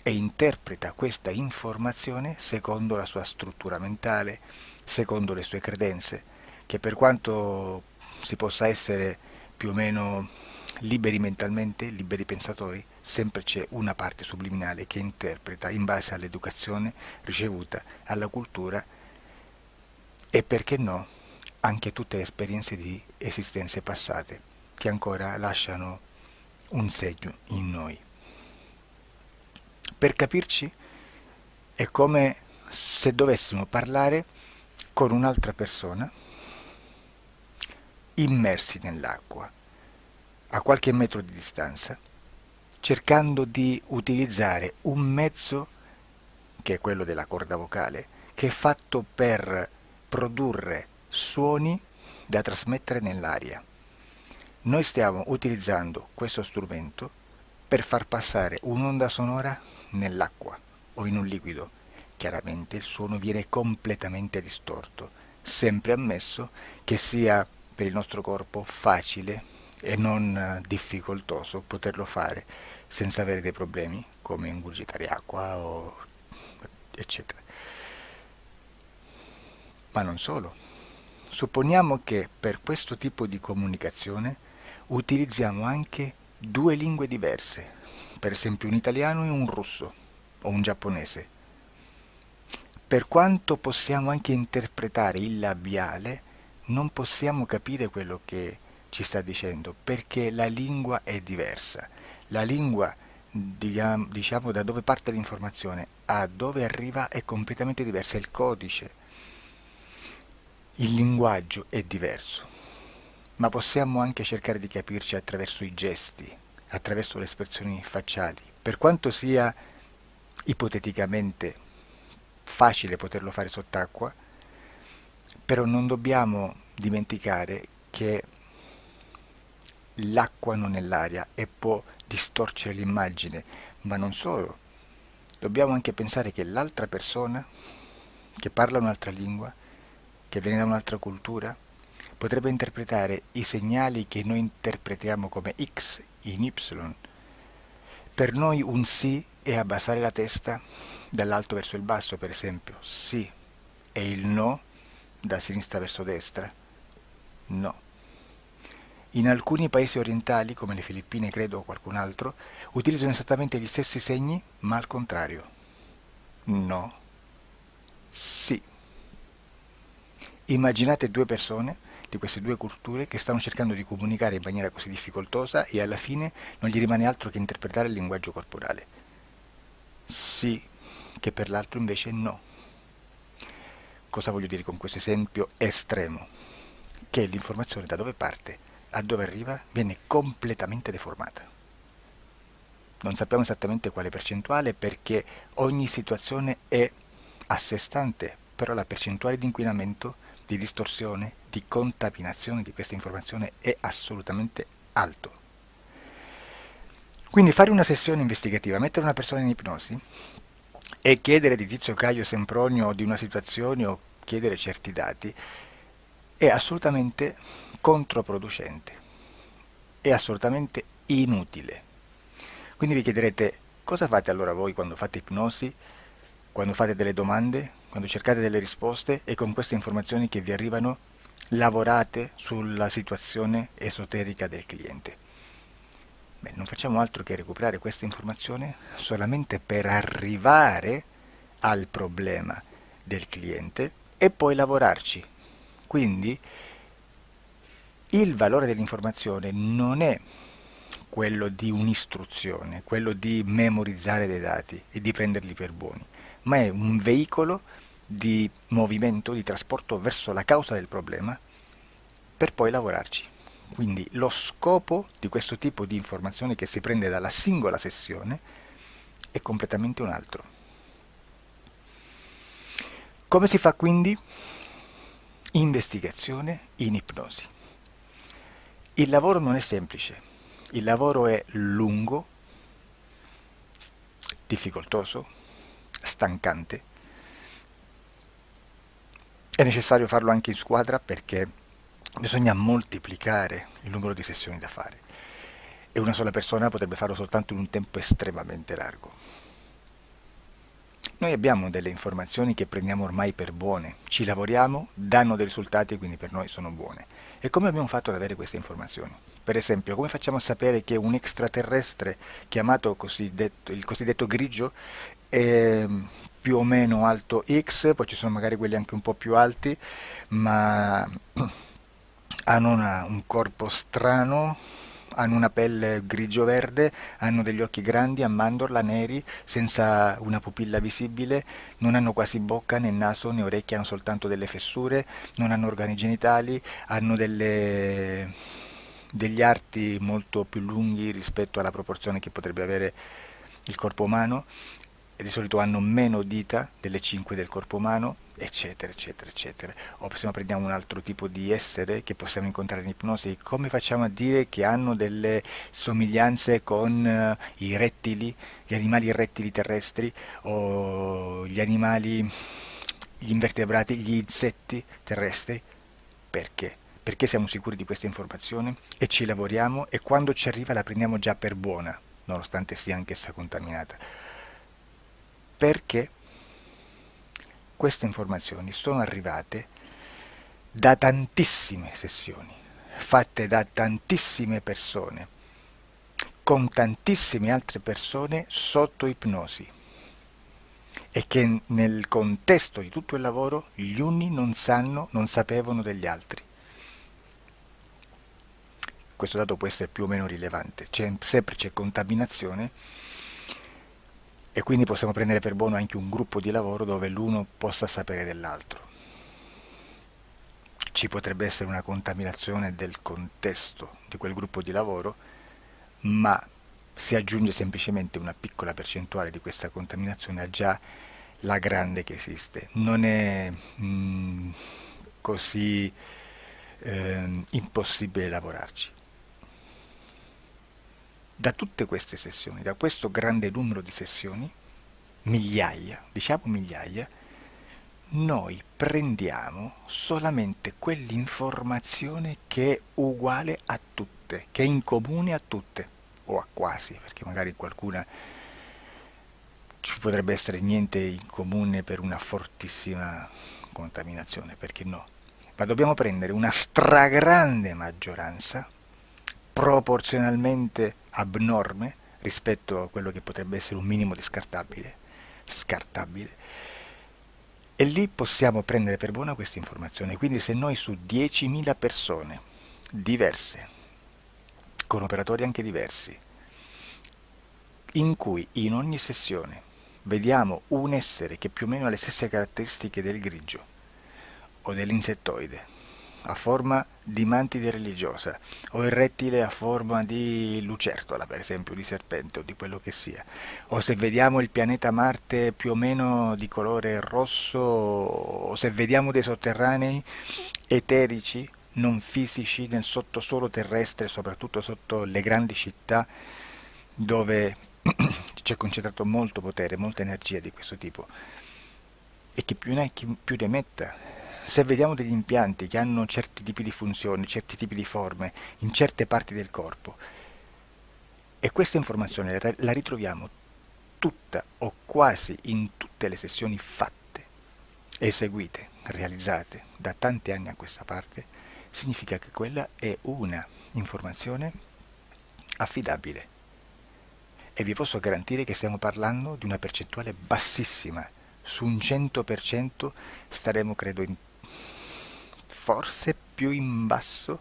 Speaker 3: e interpreta questa informazione secondo la sua struttura mentale, secondo le sue credenze, che per quanto si possa essere più o meno liberi mentalmente, liberi pensatori, sempre c'è una parte subliminale che interpreta in base all'educazione ricevuta, alla cultura e perché no, anche tutte le esperienze di esistenze passate che ancora lasciano un segno in noi. Per capirci, È come se dovessimo parlare con un'altra persona immersi nell'acqua, a qualche metro di distanza, cercando di utilizzare un mezzo, che è quello della corda vocale, che è fatto per produrre suoni da trasmettere nell'aria. Noi stiamo utilizzando questo strumento per far passare un'onda sonora nell'acqua o in un liquido. Chiaramente il suono viene completamente distorto, sempre ammesso che sia per il nostro corpo facile e non difficoltoso poterlo fare senza avere dei problemi come ingurgitare acqua o eccetera. Ma non solo. Supponiamo che per questo tipo di comunicazione utilizziamo anche due lingue diverse, per esempio un italiano e un russo o un giapponese. Per quanto possiamo anche interpretare il labiale, non possiamo capire quello che ci sta dicendo, perché la lingua è diversa. La lingua, diciamo, da dove parte l'informazione a dove arriva è completamente diversa, il codice, il linguaggio è diverso, ma possiamo anche cercare di capirci attraverso i gesti, attraverso le espressioni facciali. Per quanto sia ipoteticamente facile poterlo fare sott'acqua, però non dobbiamo dimenticare che l'acqua non è l'aria e può distorcere l'immagine, ma non solo. Dobbiamo anche pensare che l'altra persona, che parla un'altra lingua, che viene da un'altra cultura, potrebbe interpretare i segnali che noi interpretiamo come X in Y. Per noi un sì è abbassare la testa dall'alto verso il basso, per esempio, sì, e il no da sinistra verso destra, no. In alcuni paesi orientali, come le Filippine credo o qualcun altro, utilizzano esattamente gli stessi segni, ma al contrario. No, sì. Immaginate due persone di queste due culture che stanno cercando di comunicare in maniera così difficoltosa e alla fine non gli rimane altro che interpretare il linguaggio corporale. Sì, che per l'altro invece no. Cosa voglio dire con questo esempio estremo? Che l'informazione da dove parte a dove arriva viene completamente deformata. Non sappiamo esattamente quale percentuale perché ogni situazione è a sé stante, però la percentuale di inquinamento, di distorsione, di contaminazione di questa informazione è assolutamente alto. Quindi fare una sessione investigativa, mettere una persona in ipnosi e chiedere di Tizio Caio Sempronio di una situazione o chiedere certi dati è assolutamente controproducente, è assolutamente inutile. Quindi vi chiederete cosa fate allora voi quando fate ipnosi, quando fate delle domande, quando cercate delle risposte e con queste informazioni che vi arrivano lavorate sulla situazione esoterica del cliente. Beh, non facciamo altro che recuperare questa informazione solamente per arrivare al problema del cliente e poi lavorarci. Quindi il valore dell'informazione non è quello di un'istruzione, quello di memorizzare dei dati e di prenderli per buoni, ma è un veicolo di movimento, di trasporto verso la causa del problema per poi lavorarci. Quindi lo scopo di questo tipo di informazione che si prende dalla singola sessione è completamente un altro. Come si fa quindi? Investigazione in ipnosi. Il lavoro non è semplice, il lavoro è lungo, difficoltoso, stancante. È necessario farlo anche in squadra perché bisogna moltiplicare il numero di sessioni da fare e una sola persona potrebbe farlo soltanto in un tempo estremamente largo. Noi abbiamo delle informazioni che prendiamo ormai per buone, ci lavoriamo, danno dei risultati e quindi per noi sono buone. E come abbiamo fatto ad avere queste informazioni? Per esempio, come facciamo a sapere che un extraterrestre chiamato il cosiddetto grigio è più o meno alto X, poi ci sono magari quelli anche un po' più alti, ma hanno un corpo strano, hanno una pelle grigio-verde, hanno degli occhi grandi, a mandorla, neri, senza una pupilla visibile, non hanno quasi bocca, né naso, né orecchie, hanno soltanto delle fessure, non hanno organi genitali, hanno degli arti molto più lunghi rispetto alla proporzione che potrebbe avere il corpo umano, e di solito hanno meno dita delle 5 del corpo umano, eccetera, eccetera, eccetera. O se no prendiamo un altro tipo di essere che possiamo incontrare in ipnosi, come facciamo a dire che hanno delle somiglianze con i rettili, gli animali rettili terrestri, o gli invertebrati, gli insetti terrestri? Perché? Perché siamo sicuri di questa informazione e ci lavoriamo, e quando ci arriva la prendiamo già per buona, nonostante sia anch'essa contaminata. Perché queste informazioni sono arrivate da tantissime sessioni, fatte da tantissime persone, con tantissime altre persone sotto ipnosi, e che nel contesto di tutto il lavoro gli uni non sapevano degli altri. Questo dato può essere più o meno rilevante, sempre c'è contaminazione, e quindi possiamo prendere per buono anche un gruppo di lavoro dove l'uno possa sapere dell'altro. Ci potrebbe essere una contaminazione del contesto di quel gruppo di lavoro, ma si aggiunge semplicemente una piccola percentuale di questa contaminazione a già la grande che esiste. Non è così impossibile lavorarci. Da tutte queste sessioni, da questo grande numero di sessioni, migliaia, diciamo migliaia, noi prendiamo solamente quell'informazione che è uguale a tutte, che è in comune a tutte, o a quasi, perché magari qualcuna ci potrebbe essere niente in comune per una fortissima contaminazione, perché no? Ma dobbiamo prendere una stragrande maggioranza, proporzionalmente abnorme rispetto a quello che potrebbe essere un minimo di scartabile, e lì possiamo prendere per buona questa informazione. Quindi se noi su 10.000 persone diverse, con operatori anche diversi, in cui in ogni sessione vediamo un essere che più o meno ha le stesse caratteristiche del grigio o dell'insettoide, a forma di mantide religiosa, o il rettile a forma di lucertola, per esempio, di serpente o di quello che sia, o se vediamo il pianeta Marte più o meno di colore rosso, o se vediamo dei sotterranei eterici, non fisici, nel sottosuolo terrestre, soprattutto sotto le grandi città, dove c'è concentrato molto potere, molta energia di questo tipo, e che più ne hai più ne metta. Se vediamo degli impianti che hanno certi tipi di funzioni, certi tipi di forme in certe parti del corpo, e questa informazione la ritroviamo tutta o quasi in tutte le sessioni fatte, eseguite, realizzate da tanti anni a questa parte, significa che quella è una informazione affidabile. E vi posso garantire che stiamo parlando di una percentuale bassissima. Su un 100% staremo, credo, forse più in basso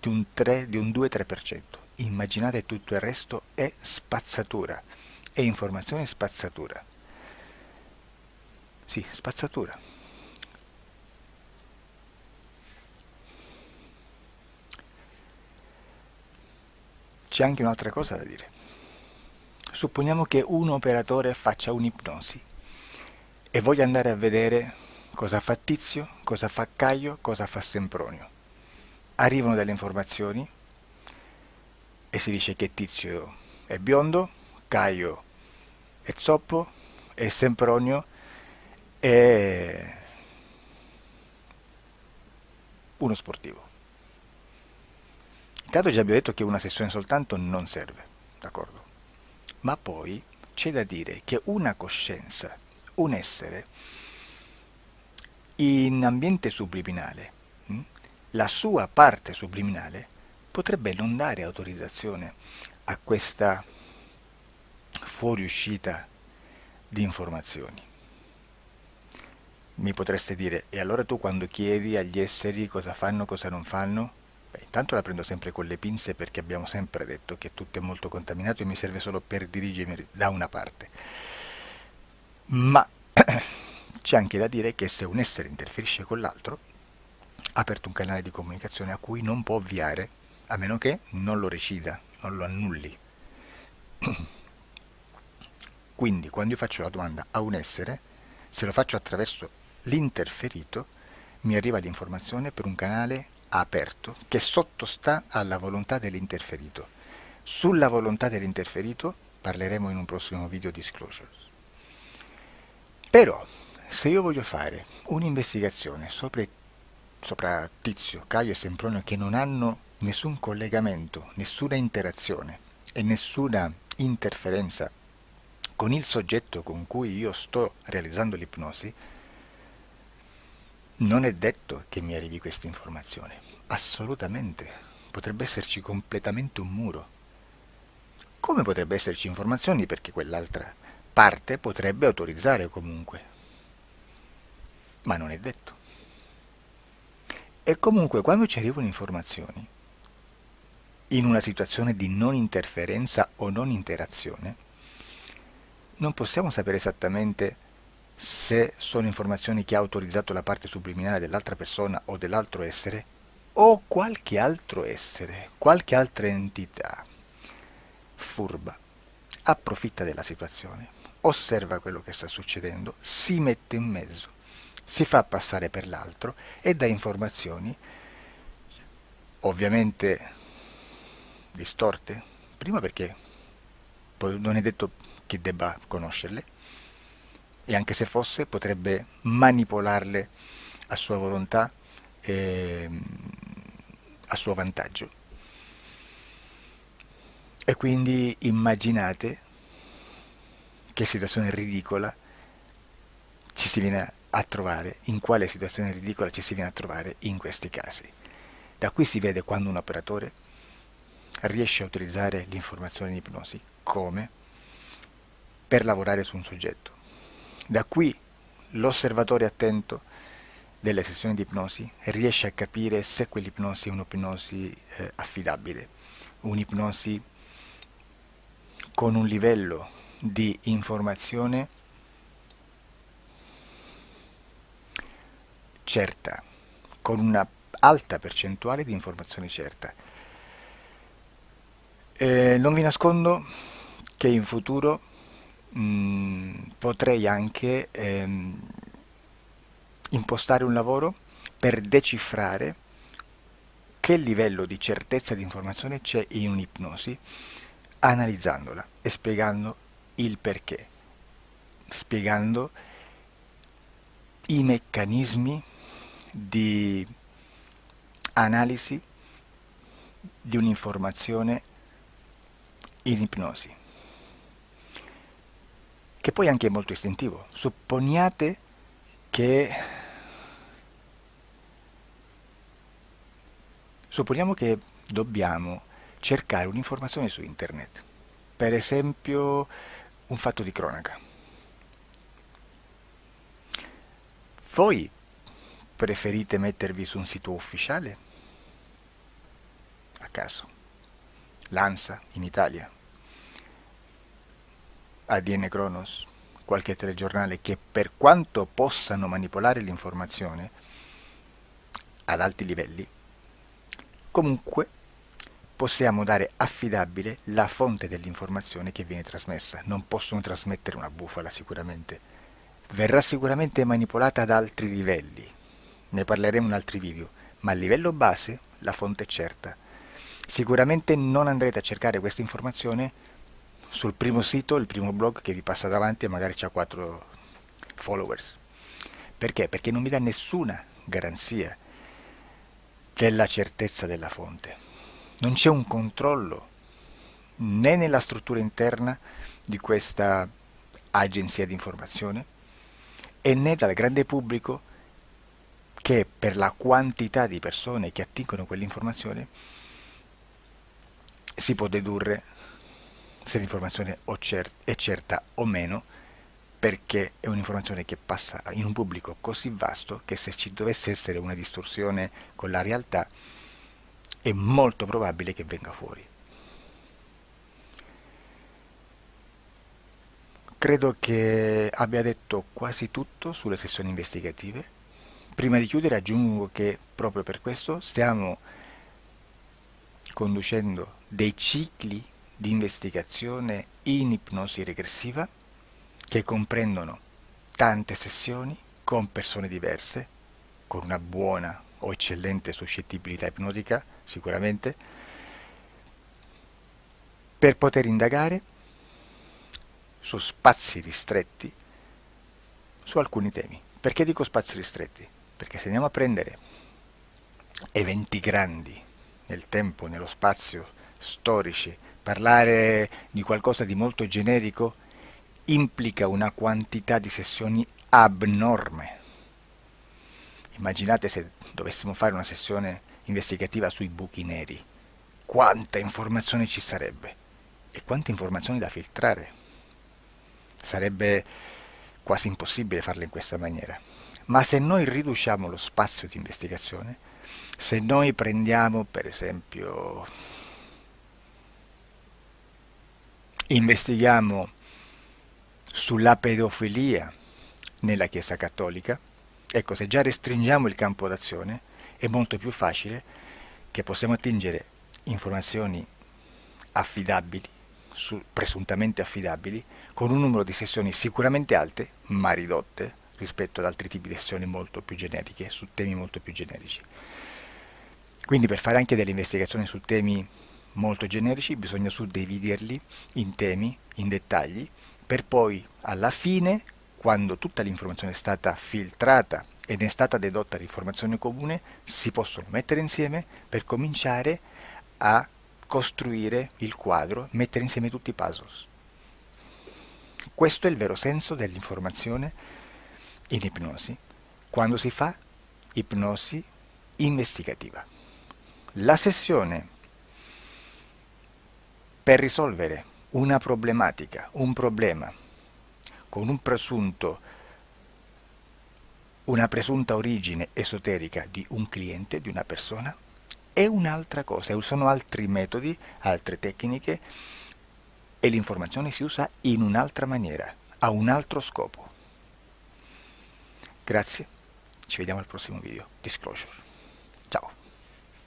Speaker 3: di un 2-3%. Immaginate, tutto il resto è spazzatura, è informazione spazzatura. Sì, spazzatura. C'è anche un'altra cosa da dire. Supponiamo che un operatore faccia un'ipnosi e voglia andare a vedere cosa fa Tizio, cosa fa Caio, cosa fa Sempronio. Arrivano delle informazioni e si dice che Tizio è biondo, Caio è zoppo e Sempronio è uno sportivo. Intanto già abbiamo detto che una sessione soltanto non serve, d'accordo? Ma poi c'è da dire che una coscienza, un essere, in ambiente subliminale, la sua parte subliminale potrebbe non dare autorizzazione a questa fuoriuscita di informazioni. Mi potreste dire, e allora tu quando chiedi agli esseri cosa fanno, cosa non fanno? Beh, tanto la prendo sempre con le pinze perché abbiamo sempre detto che tutto è molto contaminato e mi serve solo per dirigermi da una parte. Ma c'è anche da dire che se un essere interferisce con l'altro, ha aperto un canale di comunicazione a cui non può ovviare, a meno che non lo recida, non lo annulli. Quindi quando io faccio la domanda a un essere, se lo faccio attraverso l'interferito, mi arriva l'informazione per un canale aperto che sottostà alla volontà dell'interferito. Sulla volontà dell'interferito parleremo in un prossimo video disclosures. Però, se io voglio fare un'investigazione sopra Tizio, Caio e Sempronio che non hanno nessun collegamento, nessuna interazione e nessuna interferenza con il soggetto con cui io sto realizzando l'ipnosi, non è detto che mi arrivi questa informazione. Assolutamente. Potrebbe esserci completamente un muro. Come potrebbe esserci informazioni perché quell'altra parte potrebbe autorizzare comunque. Ma non è detto. E comunque quando ci arrivano informazioni, in una situazione di non interferenza o non interazione, non possiamo sapere esattamente se sono informazioni che ha autorizzato la parte subliminale dell'altra persona o dell'altro essere, o qualche altro essere, qualche altra entità furba, approfitta della situazione, osserva quello che sta succedendo, si mette in mezzo, si fa passare per l'altro e dà informazioni, ovviamente distorte, prima perché non è detto che debba conoscerle, e anche se fosse potrebbe manipolarle a sua volontà e a suo vantaggio. E quindi immaginate che situazione ridicola ci si viene a trovare, in quale situazione ridicola ci si viene a trovare in questi casi. Da qui si vede quando un operatore riesce a utilizzare l'informazione di ipnosi come per lavorare su un soggetto. Da qui l'osservatore attento delle sessioni di ipnosi riesce a capire se quell'ipnosi è un'ipnosi affidabile, un'ipnosi con un livello di informazione certa, con una alta percentuale di informazione certa. Non vi nascondo che in futuro potrei anche impostare un lavoro per decifrare che livello di certezza di informazione c'è in un'ipnosi, analizzandola e spiegando il perché, spiegando i meccanismi di analisi di un'informazione in ipnosi, che poi anche è molto istintivo. Supponiamo che dobbiamo cercare un'informazione su internet, per esempio un fatto di cronaca. Voi preferite mettervi su un sito ufficiale? A caso. L'ANSA in Italia, ADN Kronos, qualche telegiornale che per quanto possano manipolare l'informazione ad alti livelli, comunque possiamo dare affidabile la fonte dell'informazione che viene trasmessa. Non possono trasmettere una bufala sicuramente. Verrà sicuramente manipolata ad altri livelli. Ne parleremo in altri video, ma a livello base la fonte è certa. Sicuramente non andrete a cercare questa informazione sul primo sito, il primo blog che vi passa davanti e magari ha 4 followers. Perché? Perché non vi dà nessuna garanzia della certezza della fonte. Non c'è un controllo né nella struttura interna di questa agenzia di informazione e né dal grande pubblico che per la quantità di persone che attingono quell'informazione si può dedurre se l'informazione è certa o meno, perché è un'informazione che passa in un pubblico così vasto che se ci dovesse essere una distorsione con la realtà è molto probabile che venga fuori. Credo che abbia detto quasi tutto sulle sessioni investigative. Prima di chiudere aggiungo che proprio per questo stiamo conducendo dei cicli di investigazione in ipnosi regressiva che comprendono tante sessioni con persone diverse, con una buona o eccellente suscettibilità ipnotica sicuramente, per poter indagare su spazi ristretti su alcuni temi. Perché dico spazi ristretti? Perché se andiamo a prendere eventi grandi nel tempo, nello spazio, storici, parlare di qualcosa di molto generico implica una quantità di sessioni abnorme. Immaginate se dovessimo fare una sessione investigativa sui buchi neri, quanta informazione ci sarebbe e quante informazioni da filtrare. Sarebbe quasi impossibile farlo in questa maniera. Ma se noi riduciamo lo spazio di investigazione, se noi prendiamo per esempio, investighiamo sulla pedofilia nella Chiesa Cattolica, ecco, se già restringiamo il campo d'azione, è molto più facile che possiamo attingere informazioni affidabili, presuntamente affidabili, con un numero di sessioni sicuramente alte, ma ridotte rispetto ad altri tipi di sessioni molto più generiche, su temi molto più generici. Quindi per fare anche delle investigazioni su temi molto generici bisogna suddividerli in temi, in dettagli, per poi alla fine, quando tutta l'informazione è stata filtrata ed è stata dedotta di informazione comune, si possono mettere insieme per cominciare a costruire il quadro, mettere insieme tutti i puzzles. Questo è il vero senso dell'informazione in ipnosi, quando si fa ipnosi investigativa. La sessione per risolvere una problematica, un problema, con una presunta origine esoterica di un cliente, di una persona, è un'altra cosa, sono altri metodi, altre tecniche e l'informazione si usa in un'altra maniera, ha un altro scopo. Grazie, ci vediamo al prossimo video. Disclosure.